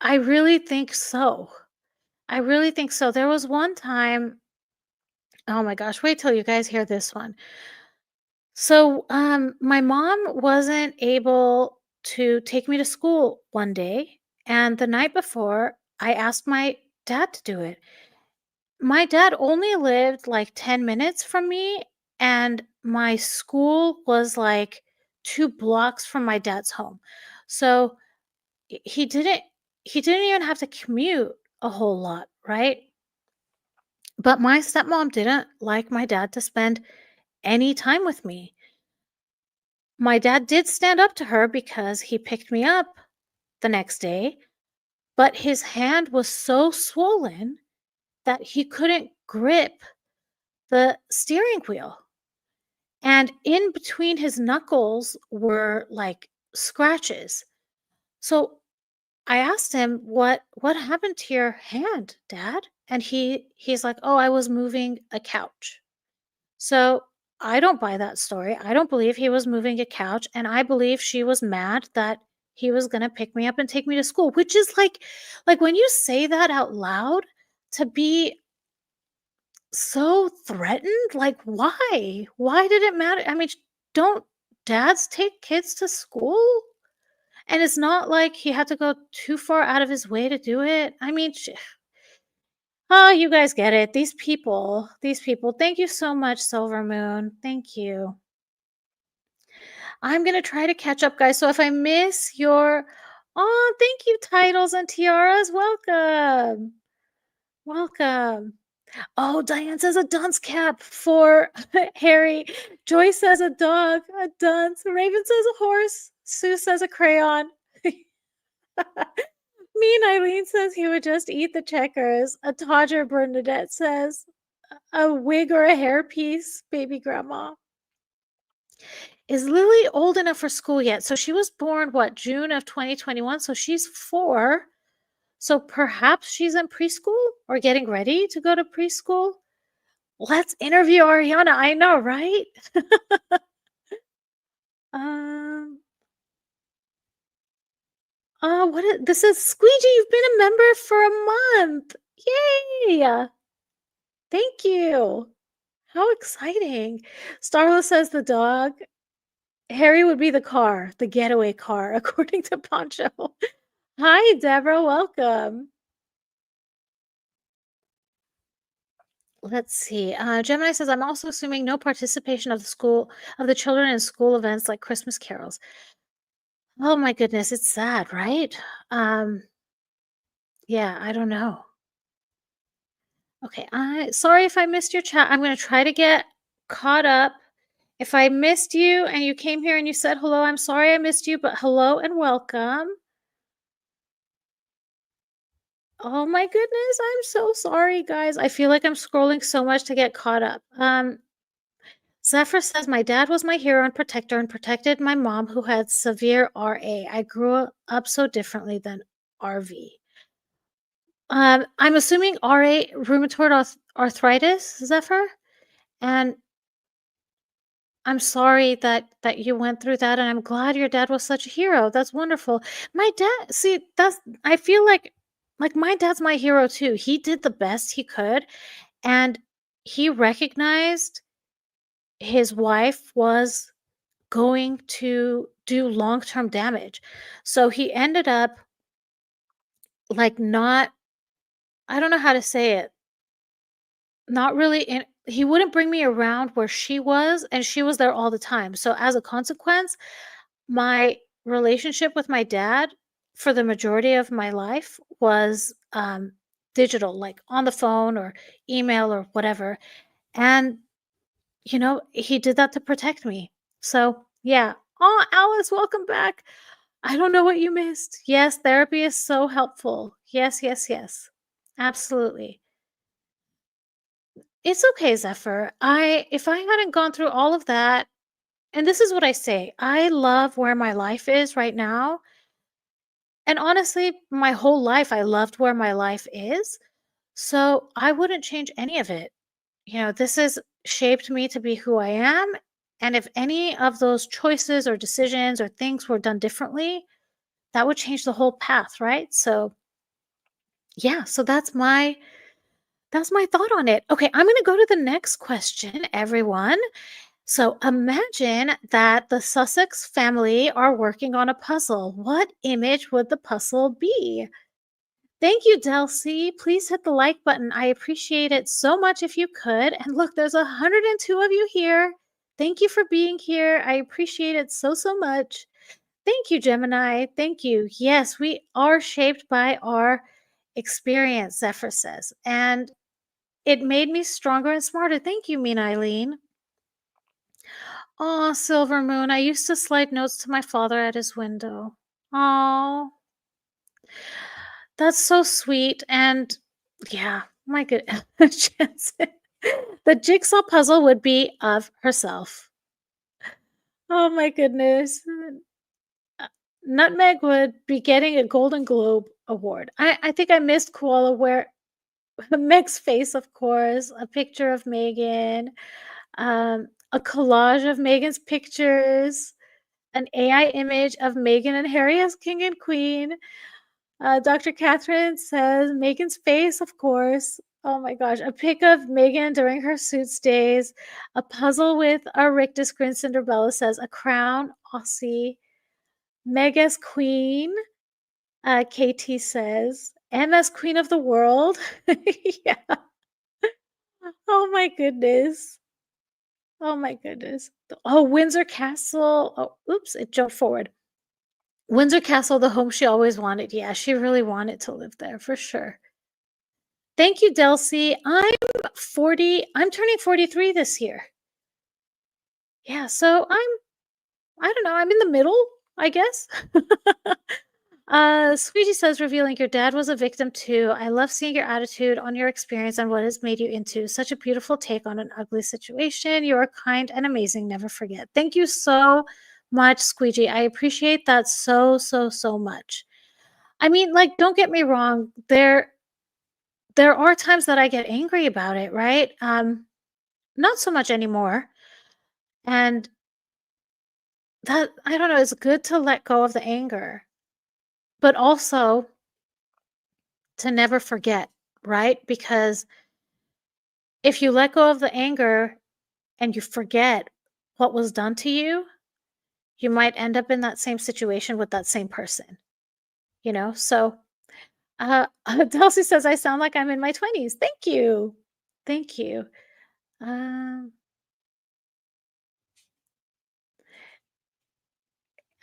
I really think so. I really think so. There was one time, oh my gosh, wait till you guys hear this one. So, my mom wasn't able to take me to school one day, and the night before, I asked my dad to do it. My dad only lived like 10 minutes from me, and my school was like 2 blocks from my dad's home. So he didn't even have to commute a whole lot, right? But my stepmom didn't like my dad to spend any time with me. My dad did stand up to her because he picked me up the next day, but his hand was so swollen that he couldn't grip the steering wheel. And in between his knuckles were like scratches. So I asked him, "What happened to your hand, Dad?" And he's like, "Oh, I was moving a couch." So I don't buy that story. I don't believe he was moving a couch, and I believe she was mad that he was gonna pick me up and take me to school, which is like when you say that out loud to be so threatened, like why? Why did it matter? I mean, don't dads take kids to school? And it's not like he had to go too far out of his way to do it. I mean, oh, you guys get it. These people. Thank you so much, Silver Moon. Thank you. I'm going to try to catch up, guys. So if I miss your, oh, thank you, titles and tiaras. Welcome. Welcome. Oh, Diane says a dunce cap for Harry. Joy says a dog, a dunce. Raven says a horse. Sue says a crayon. Mean Eileen says he would just eat the checkers. A Todger Bernadette says a wig or a hairpiece, baby grandma. Is Lily old enough for school yet? So she was born, what, June of 2021? So she's 4. So perhaps she's in preschool or getting ready to go to preschool. Let's interview Ariana. I know, right? um. This is Squeegee. You've been a member for a month. Yay! Thank you. How exciting. Starla says the dog. Harry would be the car, the getaway car, according to Poncho. Hi, Deborah. Welcome. Let's see. Gemini says, I'm also assuming no participation of the children in school events like Christmas carols. Oh my goodness, it's sad, right? Um, yeah, I don't know. Okay, I sorry if I missed your chat. I'm gonna try to get caught up. If I missed you and you came here and you said hello, I'm sorry I missed you, but hello and welcome. Oh my goodness, I'm so sorry, guys. I feel like I'm scrolling so much to get caught up. Zephyr says my dad was my hero and protector and protected my mom who had severe RA. I grew up so differently than RV. I'm assuming RA, rheumatoid arthritis, Zephyr, and I'm sorry that you went through that, and I'm glad your dad was such a hero. That's wonderful. My dad, see, that's I feel like my dad's my hero too. He did the best he could, and he recognized his wife was going to do long-term damage. So he ended up like not I don't know how to say it. Not really in he wouldn't bring me around where she was, and she was there all the time. So as a consequence, my relationship with my dad for the majority of my life was digital, like on the phone or email or whatever. And he did that to protect me. So, yeah. Oh, Alice, welcome back. I don't know what you missed. Yes, therapy is so helpful. Yes, yes, yes. Absolutely. It's okay, Zephyr. If I hadn't gone through all of that, and this is what I say, I love where my life is right now. And honestly, my whole life, I loved where my life is. So I wouldn't change any of it. This has shaped me to be who I am. And if any of those choices or decisions or things were done differently, that would change the whole path, right? So yeah, so that's my thought on it. Okay, I'm going to go to the next question, everyone. So imagine that the Sussex family are working on a puzzle. What image would the puzzle be? Thank you, Delcy. Please hit the like button. I appreciate it so much if you could. And look, there's 102 of you here. Thank you for being here. I appreciate it so, so much. Thank you, Gemini. Thank you. Yes, we are shaped by our experience, Zephyr says. And it made me stronger and smarter. Thank you, Mean Eileen. Oh, Silver Moon. I used to slide notes to my father at his window. Oh, that's so sweet. And yeah, my good Jensen. The jigsaw puzzle would be of herself. Oh my goodness. Nutmeg would be getting a Golden Globe award. I think I missed Koala where Meg's face, of course, a picture of Megan, a collage of Megan's pictures, an AI image of Megan and Harry as king and queen. Dr. Catherine says Megan's face, of course. Oh my gosh, a pic of Megan during her suits days, a puzzle with a rictus grin. Cinderella says a crown, Aussie. Meg as queen, KT says. M as queen of the world. Yeah. Oh my goodness. Oh my goodness. Oh, Windsor Castle. Oh, oops, it jumped forward. Windsor Castle, the home she always wanted. Yeah, she really wanted to live there for sure. Thank you, Delcy. I'm 40. I'm turning 43 this year. Yeah, so I don't know, I'm in the middle, I guess. Squeegee says, revealing your dad was a victim too. I love seeing your attitude on your experience and what has made you into such a beautiful take on an ugly situation. You are kind and amazing. Never forget. Thank you so much, Squeegee. I appreciate that so, so, so much. I mean, like, don't get me wrong. There are times that I get angry about it, right? Not so much anymore. And that I don't know, it's good to let go of the anger, but also to never forget, right? Because if you let go of the anger and you forget what was done to you, you might end up in that same situation with that same person, So, Dulcie says, I sound like I'm in my 20s. Thank you. Thank you.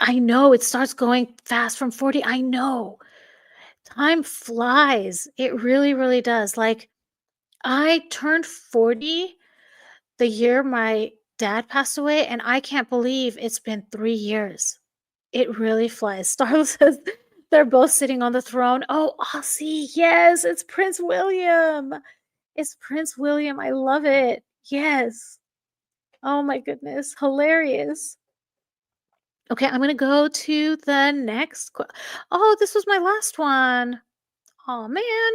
I know it starts going fast from 40. I know. Time flies. It really, really does. Like, I turned 40 the year my dad passed away, and I can't believe it's been 3 years. It really flies. Starla says they're both sitting on the throne. Oh, Aussie. Yes, it's Prince William. It's Prince William. I love it. Yes. Oh my goodness. Hilarious. Okay, I'm gonna go to the next. Oh, this was my last one. Oh man.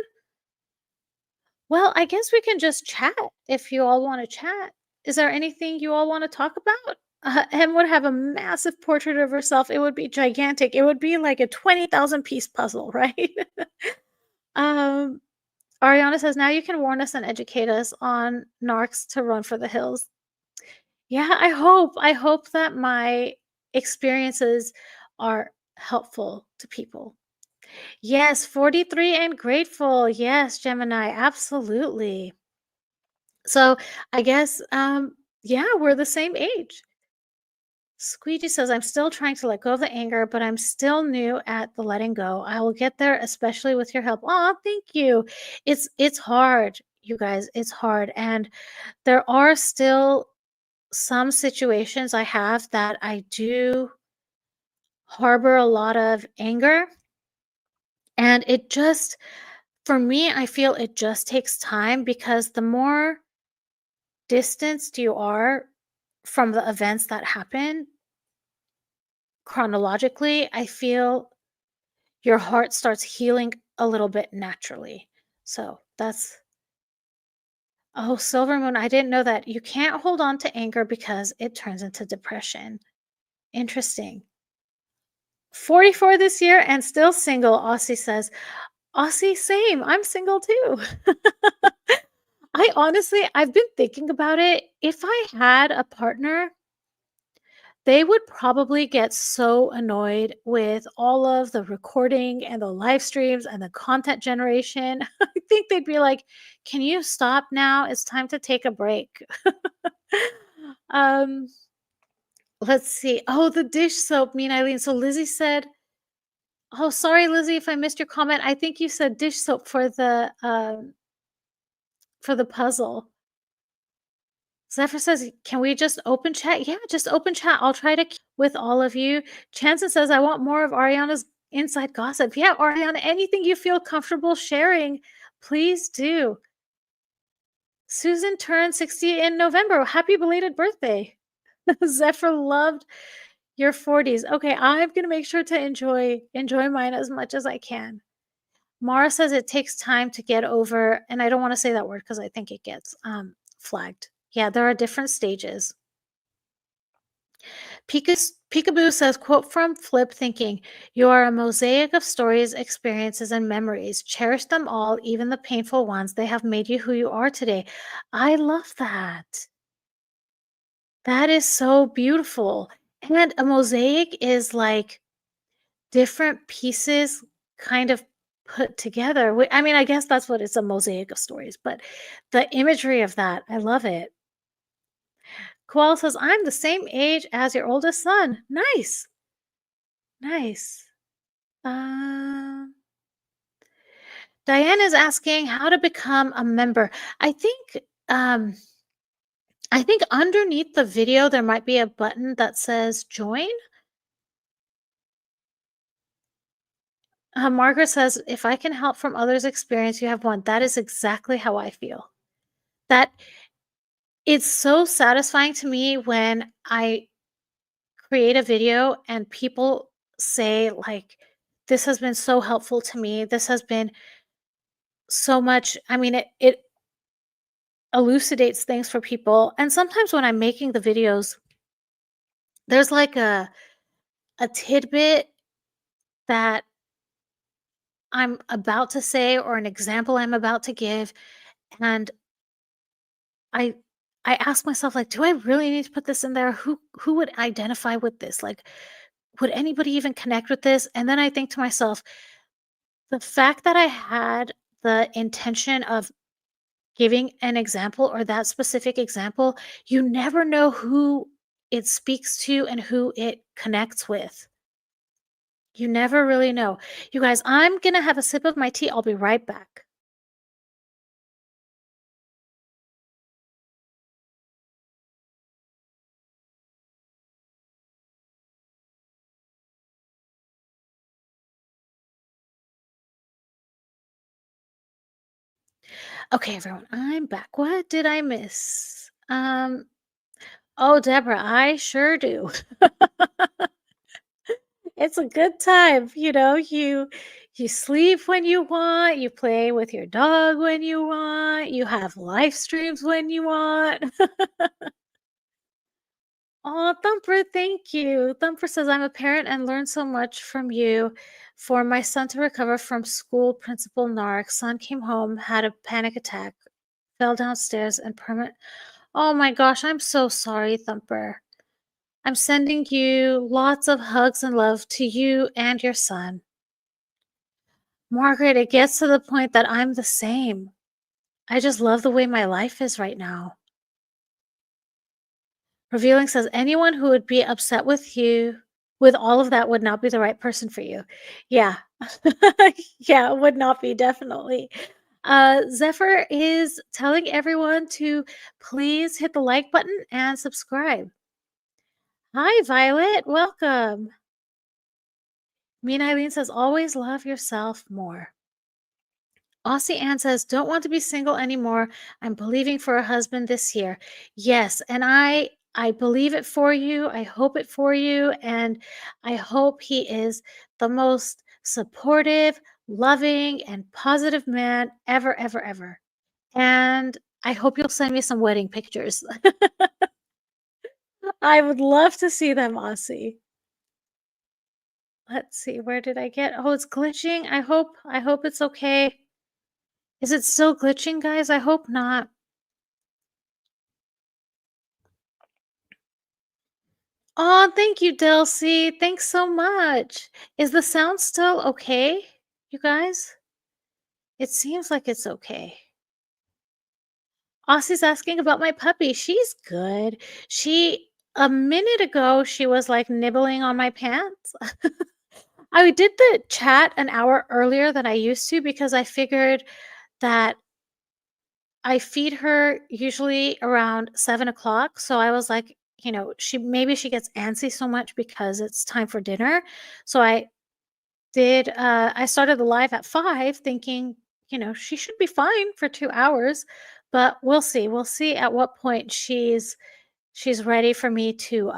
Well, I guess we can just chat if you all want to chat. Is there anything you all want to talk about? Em would have a massive portrait of herself. It would be gigantic. It would be like a 20,000 piece puzzle, right? um, Ariana says, now you can warn us and educate us on narcs to run for the hills. Yeah, I hope. I hope that my experiences are helpful to people. Yes, 43 and grateful. Yes, Gemini, absolutely. So I guess, yeah, we're the same age. Squeegee says, I'm still trying to let go of the anger, but I'm still new at the letting go. I will get there, especially with your help. Oh, thank you. It's hard, you guys. It's hard. And there are still some situations I have that I do harbor a lot of anger. And it just, for me, I feel it just takes time because the more distanced you are from the events that happen chronologically, I feel your heart starts healing a little bit naturally. So that's, oh, Silver Moon, I didn't know that. You can't hold on to anger because it turns into depression. Interesting. 44 this year and still single, Aussie says. Aussie, same. I'm single too. I honestly, I've been thinking about it. If I had a partner, they would probably get so annoyed with all of the recording and the live streams and the content generation. I think they'd be like, "Can you stop now? It's time to take a break." um, let's see. Oh, the dish soap, mean Eileen. So Lizzie said, "Oh, sorry, Lizzie, if I missed your comment. I think you said dish soap for the puzzle." Zephyr says, "Can we just open chat?" Yeah, just open chat. I'll try to keep with all of you. Chanson says, "I want more of Ariana's inside gossip." Yeah, Ariana, anything you feel comfortable sharing, please do. Susan turned 60 in November. Happy belated birthday. Zephyr loved your 40s. Okay, I'm gonna make sure to enjoy mine as much as I can. Mara says it takes time to get over, and I don't want to say that word because I think it gets flagged. Yeah, there are different stages. Peekaboo says, quote from Flip Thinking, you are a mosaic of stories, experiences, and memories. Cherish them all, even the painful ones. They have made you who you are today. I love that. That is so beautiful. And a mosaic is like different pieces kind of put together. I mean, I guess that's what it's a mosaic of stories, but the imagery of that, I love it. Koala says, I'm the same age as your oldest son. Nice. Nice. Diane is asking how to become a member. Um, I think underneath the video there might be a button that says join. Margaret says, if I can help from others' experience, you have one. That is exactly how I feel. That it's so satisfying to me when I create a video and people say, like, this has been so helpful to me. This has been so much. I mean, it elucidates things for people. And sometimes when I'm making the videos, there's like a tidbit that I'm about to say or an example I'm about to give, and I I ask myself, like, do I really need to put this in there? Who would identify with this? Like, would anybody even connect with this? And then I think to myself, the fact that I had the intention of giving an example or that specific example, you never know who it speaks to and who it connects with. You never really know. You guys, I'm gonna have a sip of my tea. I'll be right back. Okay, everyone, I'm back. What did I miss? Oh, Deborah, I sure do. It's a good time, you sleep when you want, you play with your dog when you want, you have live streams when you want. Oh, Thumper, thank you. Thumper says, I'm a parent and learned so much from you. For my son to recover from school, Principal Narc. Son came home, had a panic attack, fell downstairs, and permanent. Oh my gosh, I'm so sorry, Thumper. I'm sending you lots of hugs and love to you and your son. Margaret, it gets to the point that I'm the same. I just love the way my life is right now. Revealing says, anyone who would be upset with you with all of that would not be the right person for you. Yeah. Yeah, it would not be, definitely. Zephyr is telling everyone to please hit the like button and subscribe. Hi, Violet. Welcome. Mean Eileen says, always love yourself more. Aussie Ann says, don't want to be single anymore. I'm believing for a husband this year. Yes, and I believe it for you. I hope it for you. And I hope he is the most supportive, loving, and positive man ever, ever, ever. And I hope you'll send me some wedding pictures. I would love to see them, Aussie. Let's see, where did I get? Oh, it's glitching. I hope it's okay. Is it still glitching, guys? I hope not. Oh, thank you, Delcy. Thanks so much. Is the sound still okay, you guys? It seems like it's okay. Aussie's asking about my puppy. She's good. A minute ago, she was like nibbling on my pants. I did the chat an hour earlier than I used to because I figured that I feed her usually around 7 o'clock. So I was like, she gets antsy so much because it's time for dinner. So I started the live at 5 thinking, she should be fine for 2 hours, but we'll see. We'll see at what point she's ready for me to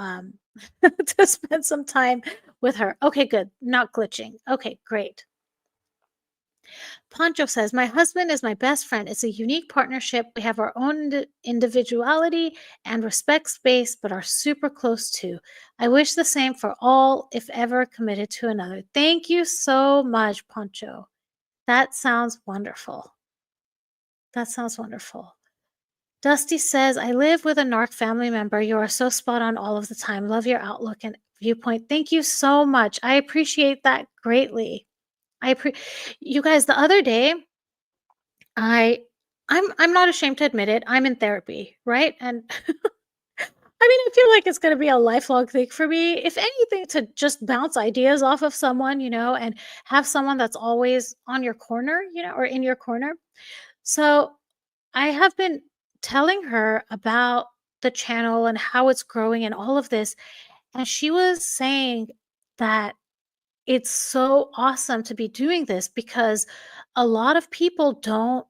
to spend some time with her. Okay, good. Not glitching. Okay, great. Pancho says, my husband is my best friend. It's a unique partnership. We have our own individuality and respect space, but are super close too. I wish the same for all, if ever committed to another. Thank you so much, Pancho. That sounds wonderful. That sounds wonderful. Dusty says, I live with a NARC family member. You are so spot on all of the time. Love your outlook and viewpoint. Thank you so much. I appreciate that greatly. You guys, the other day, I'm not ashamed to admit it. I'm in therapy, right? And I feel like it's going to be a lifelong thing for me. If anything, to just bounce ideas off of someone, and have someone that's always on your corner, or in your corner. So I have been telling her about the channel and how it's growing and all of this. And she was saying that it's so awesome to be doing this because a lot of people don't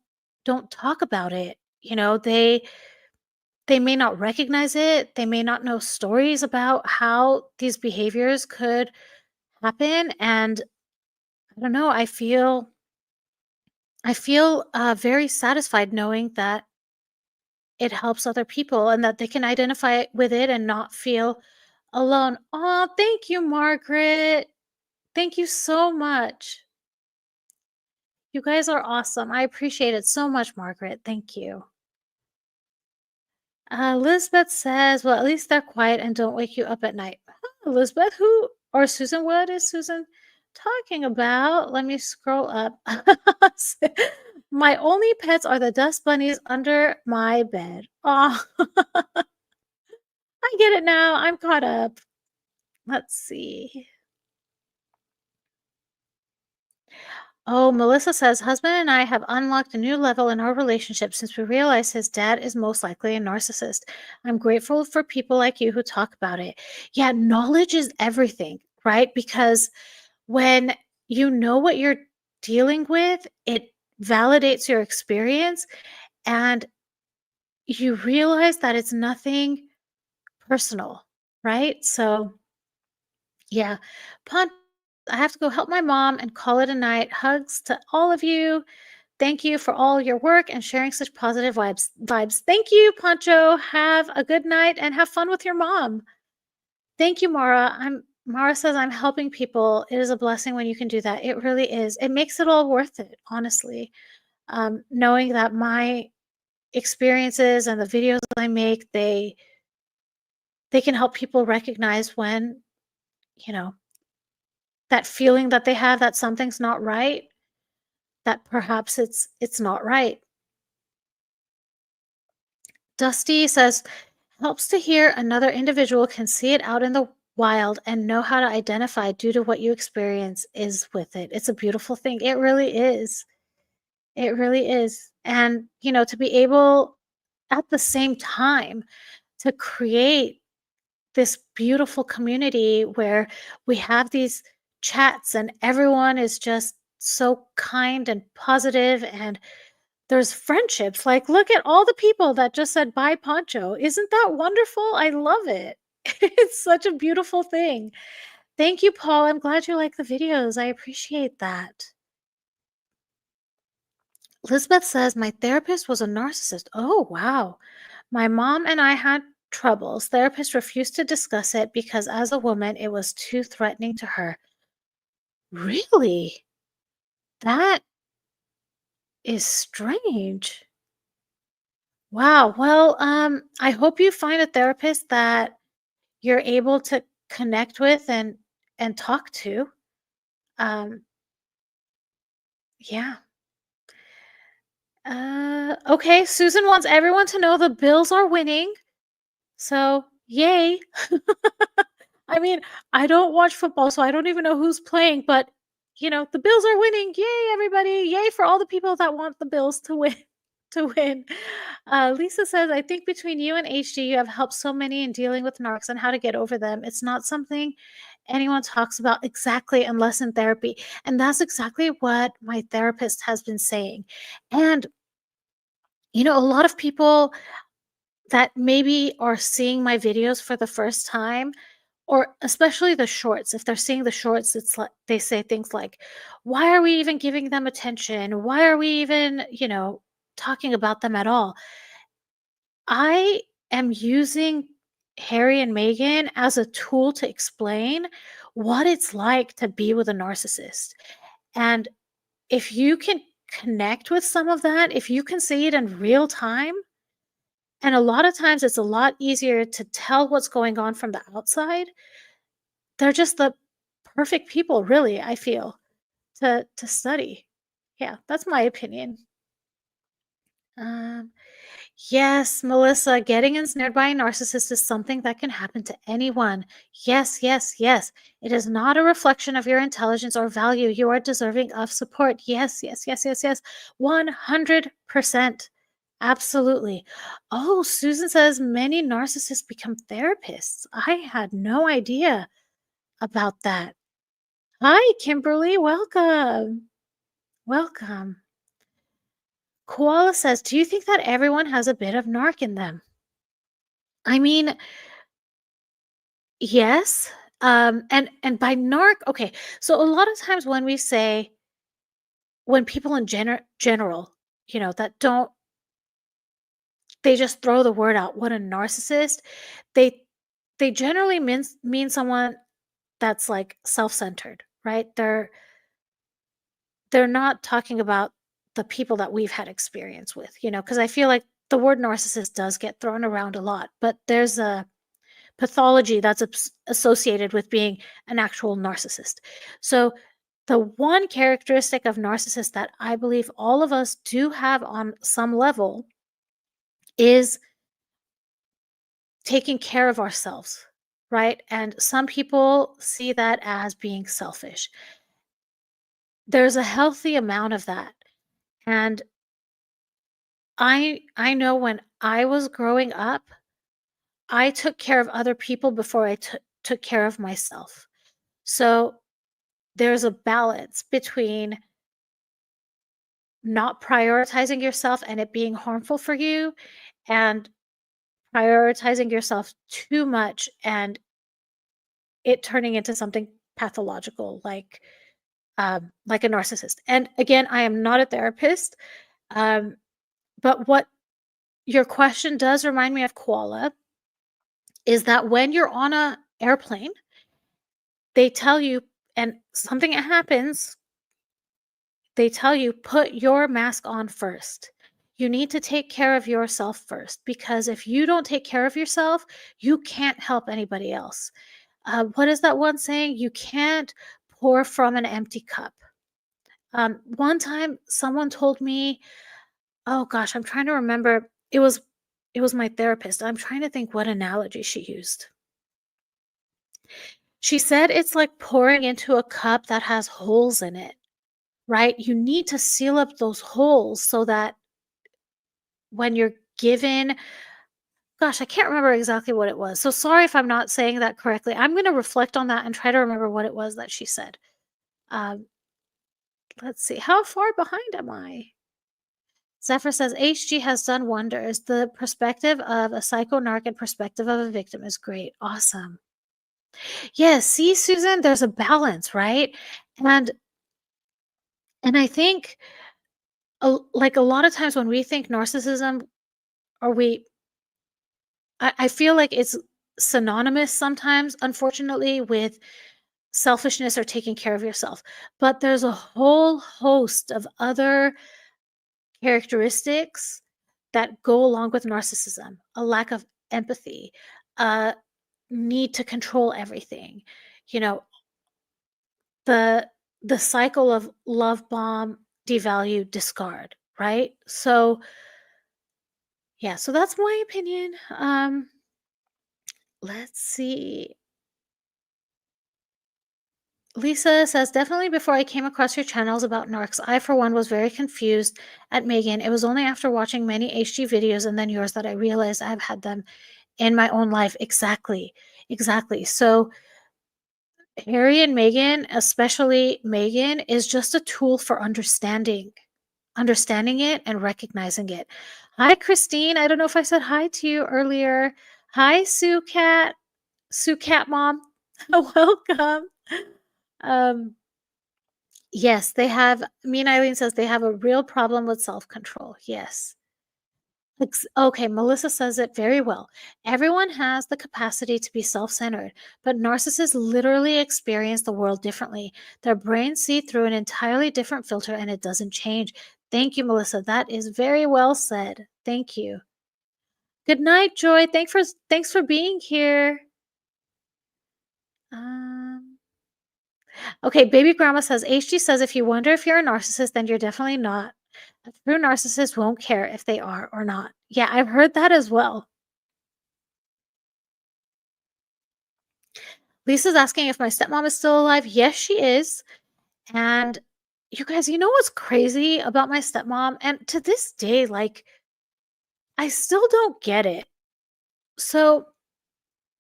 talk about it. They may not recognize it. They may not know stories about how these behaviors could happen. And I don't know, I feel very satisfied knowing that it helps other people and that they can identify with it and not feel alone. Oh, thank you, Margaret. Thank you so much. You guys are awesome. I appreciate it so much, Margaret. Thank you. Elizabeth says, well, at least they're quiet and don't wake you up at night. Huh, Elizabeth, or Susan, what is Susan talking about? Let me scroll up. My only pets are the dust bunnies under my bed. Oh, I get it now. I'm caught up. Let's see. Oh, Melissa says, husband and I have unlocked a new level in our relationship since we realized his dad is most likely a narcissist. I'm grateful for people like you who talk about it. Yeah, knowledge is everything, right? Because when you know what you're dealing with, it validates your experience and you realize that it's nothing personal, right? So, yeah. Pon- I have to go help my mom and call it a night. Hugs to all of you. Thank you for all your work and sharing such positive vibes. Thank you, Pancho. Have a good night and have fun with your mom. Thank you, Mara. Mara says I'm helping people. It is a blessing when you can do that. It really is. It makes it all worth it, honestly. Knowing that my experiences and the videos I make, they can help people recognize when, you know, that feeling that they have that something's not right, that perhaps it's not right. Dusty says, helps to hear another individual can see it out in the wild and know how to identify due to what you experience is with it. It's a beautiful thing. It really is. It really is. And, to be able at the same time to create this beautiful community where we have these chats and everyone is just so kind and positive and there's friendships. Like, look at all the people that just said bye, Poncho. Isn't that wonderful? I love it. It's such a beautiful thing. Thank you, Paul. I'm glad you like the videos. I appreciate that. Elizabeth says, my therapist was a narcissist. Oh, wow. My mom and I had troubles. Therapist refused to discuss it because as a woman, it was too threatening to her. Really? That is strange. Wow. Well, I hope you find a therapist that you're able to connect with and talk to. Um, yeah. Okay. Susan wants everyone to know the Bills are winning. So, yay. I mean, I don't watch football, so I don't even know who's playing, but the Bills are winning. Yay, everybody. Yay for all the people that want the Bills to win. To win. Lisa says, I think between you and HD, you have helped so many in dealing with narcs and how to get over them. It's not something anyone talks about exactly unless in therapy. And that's exactly what my therapist has been saying. And, a lot of people that maybe are seeing my videos for the first time, or especially the shorts, if they're seeing the shorts, it's like they say things like, why are we even giving them attention? Why are we even, talking about them at all? I am using Harry and Meghan as a tool to explain what it's like to be with a narcissist. And if you can connect with some of that, if you can see it in real time, and a lot of times it's a lot easier to tell what's going on from the outside. They're just the perfect people, really, I feel, to study. Yeah, that's my opinion. Um, yes, Melissa, getting ensnared by a narcissist is something that can happen to anyone. Yes, yes, yes. It is not a reflection of your intelligence or value. You are deserving of support. Yes, yes, yes, yes, yes. 100%. Absolutely. Oh, Susan says many narcissists become therapists. I had no idea about that. Hi, Kimberly. Welcome. Welcome. Koala says, do you think that everyone has a bit of narc in them? I mean, yes. And by narc, okay. So a lot of times when we say when people in general, that don't they just throw the word out, what a narcissist, they they generally mean someone that's like self-centered, right? They're not talking about the people that we've had experience with, because I feel like the word narcissist does get thrown around a lot, but there's a pathology that's associated with being an actual narcissist. So, the one characteristic of narcissists that I believe all of us do have on some level is taking care of ourselves, right? And some people see that as being selfish. there's a healthy amount of that. And I know when I was growing up, I took care of other people before I took care of myself. So there's a balance between not prioritizing yourself and it being harmful for you, and prioritizing yourself too much and it turning into something pathological, like a narcissist. And again, I am not a therapist, um, but what your question does remind me of, Koala, is that when you're on a airplane, they tell you, and something happens, they tell you, put your mask on first. You need to take care of yourself first, because if you don't take care of yourself, you can't help anybody else. What is that one saying? You can't pour from an empty cup. One time someone told me, oh gosh, I'm trying to remember. It was my therapist. I'm trying to think what analogy she used. She said it's like pouring into a cup that has holes in it, right? You need to seal up those holes so that when you're given, gosh, I can't remember exactly what it was. So sorry if I'm not saying that correctly. I'm going to reflect on that and try to remember what it was that she said. Um, let's see. How far behind am I? Zephyr says HG has done wonders. The perspective of a psycho narc and perspective of a victim is great. Awesome. Yeah, see, Susan, there's a balance, right? And I think like a lot of times when we think narcissism, or I feel like it's synonymous sometimes, unfortunately, with selfishness or taking care of yourself. But there's a whole host of other characteristics that go along with narcissism: a lack of empathy, a need to control everything, you know, the cycle of love bomb, devalue, discard, right? So yeah, so that's my opinion. Let's see. Lisa says, definitely before I came across your channels about narcs, I, for one, was very confused at Megan. It was only after watching many HG videos and then yours that I realized I've had them in my own life. Exactly. Exactly. So Harry and Megan, especially Megan, is just a tool for understanding it and recognizing it. Hi, Christine. I don't know if I said hi to you earlier. Hi, Sue Cat Mom. Welcome. Um, yes, they have. Me and Eileen says they have a real problem with self-control. Yes. Okay, Melissa says it very well. Everyone has the capacity to be self-centered, but narcissists literally experience the world differently. Their brains see through an entirely different filter and it doesn't change. Thank you, Melissa. That is very well said. Thank you. Good night, Joy. Thanks for being here. Okay, baby grandma says, HG says if you wonder if you're a narcissist, then you're definitely not. A true narcissist won't care if they are or not. Yeah, I've heard that as well. Lisa's asking if my stepmom is still alive. Yes, she is. And you guys, you know what's crazy about my stepmom? And to this day, like, I still don't get it. So,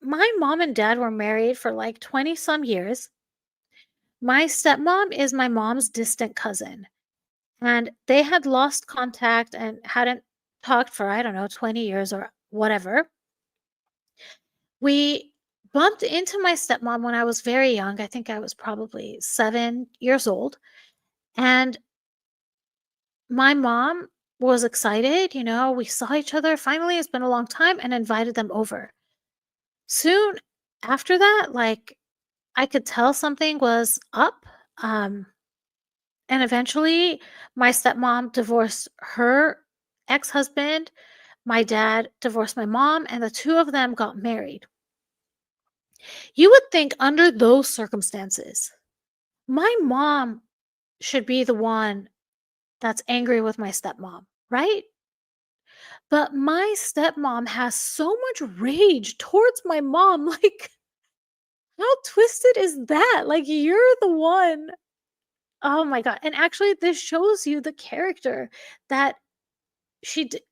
my mom and dad were married for like 20 some years. My stepmom is my mom's distant cousin. And they had lost contact and hadn't talked for, I don't know, 20 years or whatever. We bumped into my stepmom when I was very young. I think I was probably 7 years old. And my mom was excited. We saw each other. Finally, it's been a long time, and invited them over. Soon after that, like, I could tell something was up. And eventually, my stepmom divorced her ex-husband. My dad divorced my mom, and the two of them got married. You would think under those circumstances, my mom should be the one that's angry with my stepmom, right? But my stepmom has so much rage towards my mom. Like, how twisted is that? Like, you're the one Oh my god, and actually this shows you the character that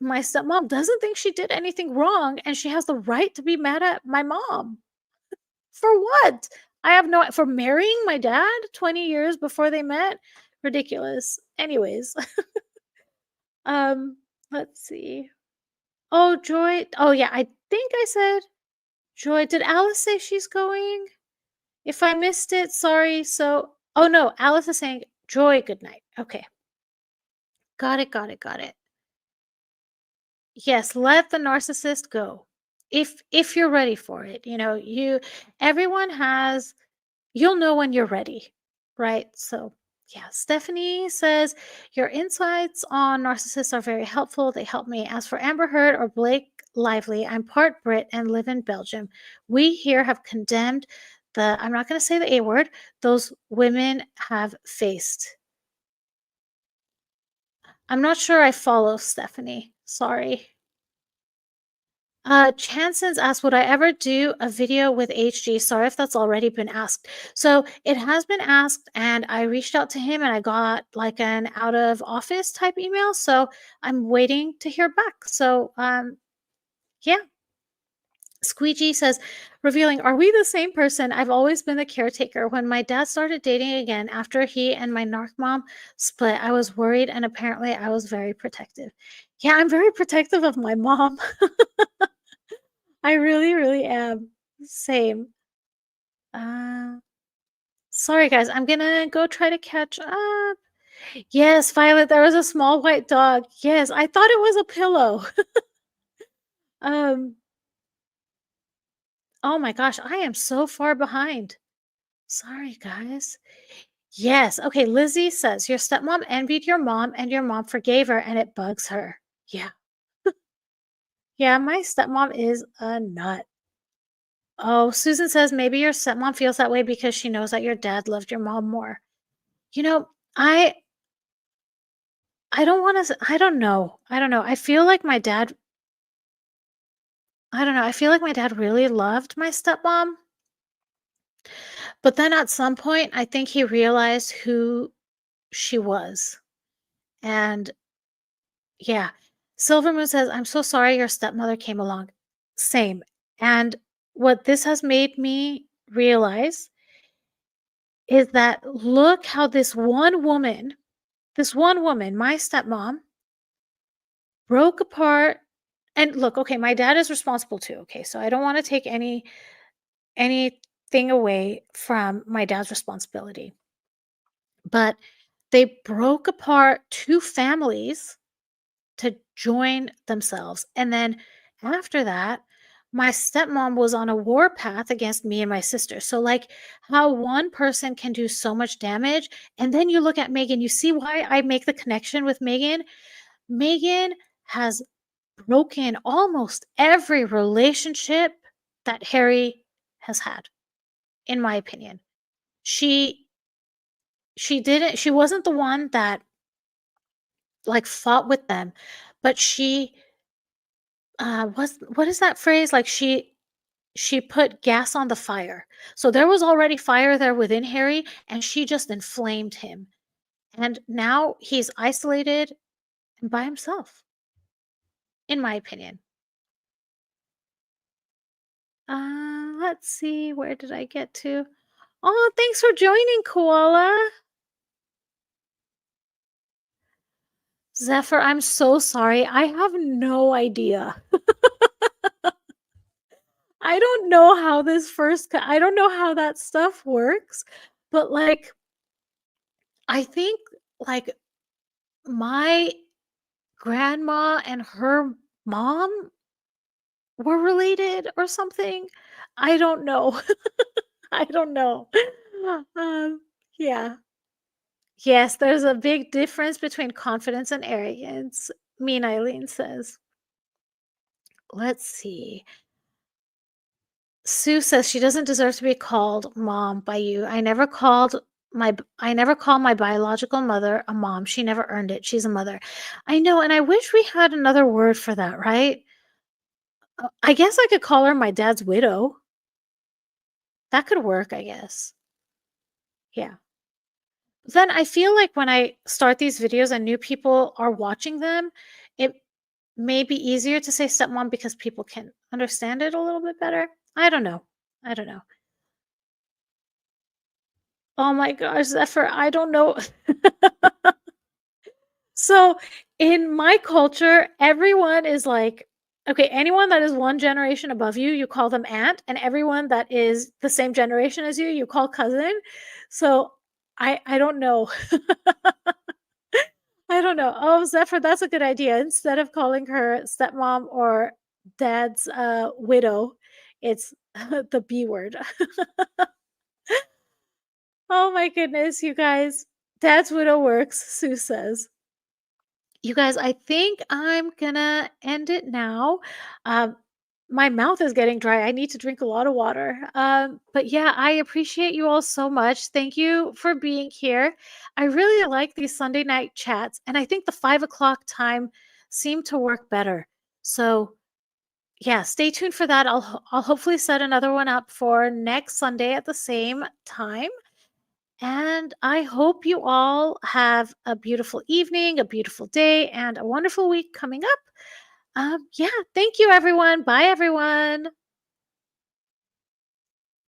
my stepmom doesn't think she did anything wrong, and she has the right to be mad at my mom. For what? I have no for marrying my dad 20 years before they met? Ridiculous. Anyways, um, let's see. Oh, Joy. Oh yeah, I think I said Joy. Did Alice say she's going? If I missed it, sorry. So, oh no, Alice is saying Joy, good night. Okay. Got it, got it, got it. Yes, let the narcissist go. If you're ready for it, everyone has you'll know when you're ready, right? So, yeah, Stephanie says your insights on narcissists are very helpful. They help me. As for Amber Heard or Blake Lively, I'm part Brit and live in Belgium. We here have condemned I'm not going to say the A word, those women have faced. I'm not sure I follow Stephanie. Sorry. Chanson's asked, would I ever do a video with HG? Sorry if that's already been asked. So it has been asked, and I reached out to him and I got like an out of office type email. So I'm waiting to hear back. So, yeah. Squeegee says, revealing, are we the same person? I've always been the caretaker. When my dad started dating again after he and my narc mom split, I was worried and apparently I was very protective. Yeah, I'm very protective of my mom. I really, really am. Same. Uh, sorry guys, I'm gonna go try to catch up. Yes, Violet, there was a small white dog. Yes, I thought it was a pillow. um, oh my gosh, I am so far behind. Sorry, guys. Yes, okay, Lizzie says your stepmom envied your mom and your mom forgave her and it bugs her. Yeah. Yeah, my stepmom is a nut. Oh, Susan says maybe your stepmom feels that way because she knows that your dad loved your mom more. You know, I don't wanna I don't know. I don't know. I don't know, I feel like my dad really loved my stepmom, but then at some point, I think he realized who she was, and yeah. Silvermoon says, "I'm so sorry your stepmother came along." Same, and what this has made me realize is that look how this one woman, my stepmom, broke apart and look, okay, my dad is responsible too, okay, so I don't wanna take anything away from my dad's responsibility. But they broke apart two families to join themselves. And then after that, my stepmom was on a war path against me and my sister. So, like, how one person can do so much damage. And then you look at Megan, you see why I make the connection with Megan? Megan has broken almost every relationship that Harry has had, in my opinion. She she wasn't the one that, like, fought with them, but what is that phrase? Like, she put gas on the fire. So there was already fire there within Harry, and she just inflamed him. And now he's isolated and by himself, in my opinion. Let's see, where did I get to? Oh, thanks for joining, Koala. Zephyr, I'm so sorry. I have no idea. I don't know how I don't know how that stuff works, but, like, I think, like, my grandma and her mom were related or something. I don't know. I don't know. Um, yeah. Yes, there's a big difference between confidence and arrogance, Mean Eileen says. Let's see. Sue says she doesn't deserve to be called mom by you. I never call my biological mother a mom. She never earned it. She's a mother. I know, and I wish we had another word for that, right? I guess I could call her my dad's widow. That could work, I guess. Yeah. then I feel like when I start these videos and new people are watching them, it may be easier to say stepmom because people can understand it a little bit better. I don't know. I don't know. Oh my gosh, Zephyr, I don't know. So in my culture, everyone is like, okay, anyone that is one generation above you, you call them aunt, and everyone that is the same generation as you call cousin. So I don't know. I don't know. Oh, Zephyr, that's a good idea. Instead of calling her stepmom or dad's widow, it's the B word. Oh my goodness, you guys. Dad's widow works, Sue says. You guys, I think I'm gonna end it now. Um, my mouth is getting dry. I need to drink a lot of water. But yeah, I appreciate you all so much. Thank you for being here. I really like these Sunday night chats, and I think the 5 o'clock time seemed to work better. So yeah, stay tuned for that. I'll hopefully set another one up for next Sunday at the same time. And I hope you all have a beautiful evening, a beautiful day, and a wonderful week coming up. Yeah, thank you, everyone. Bye, everyone.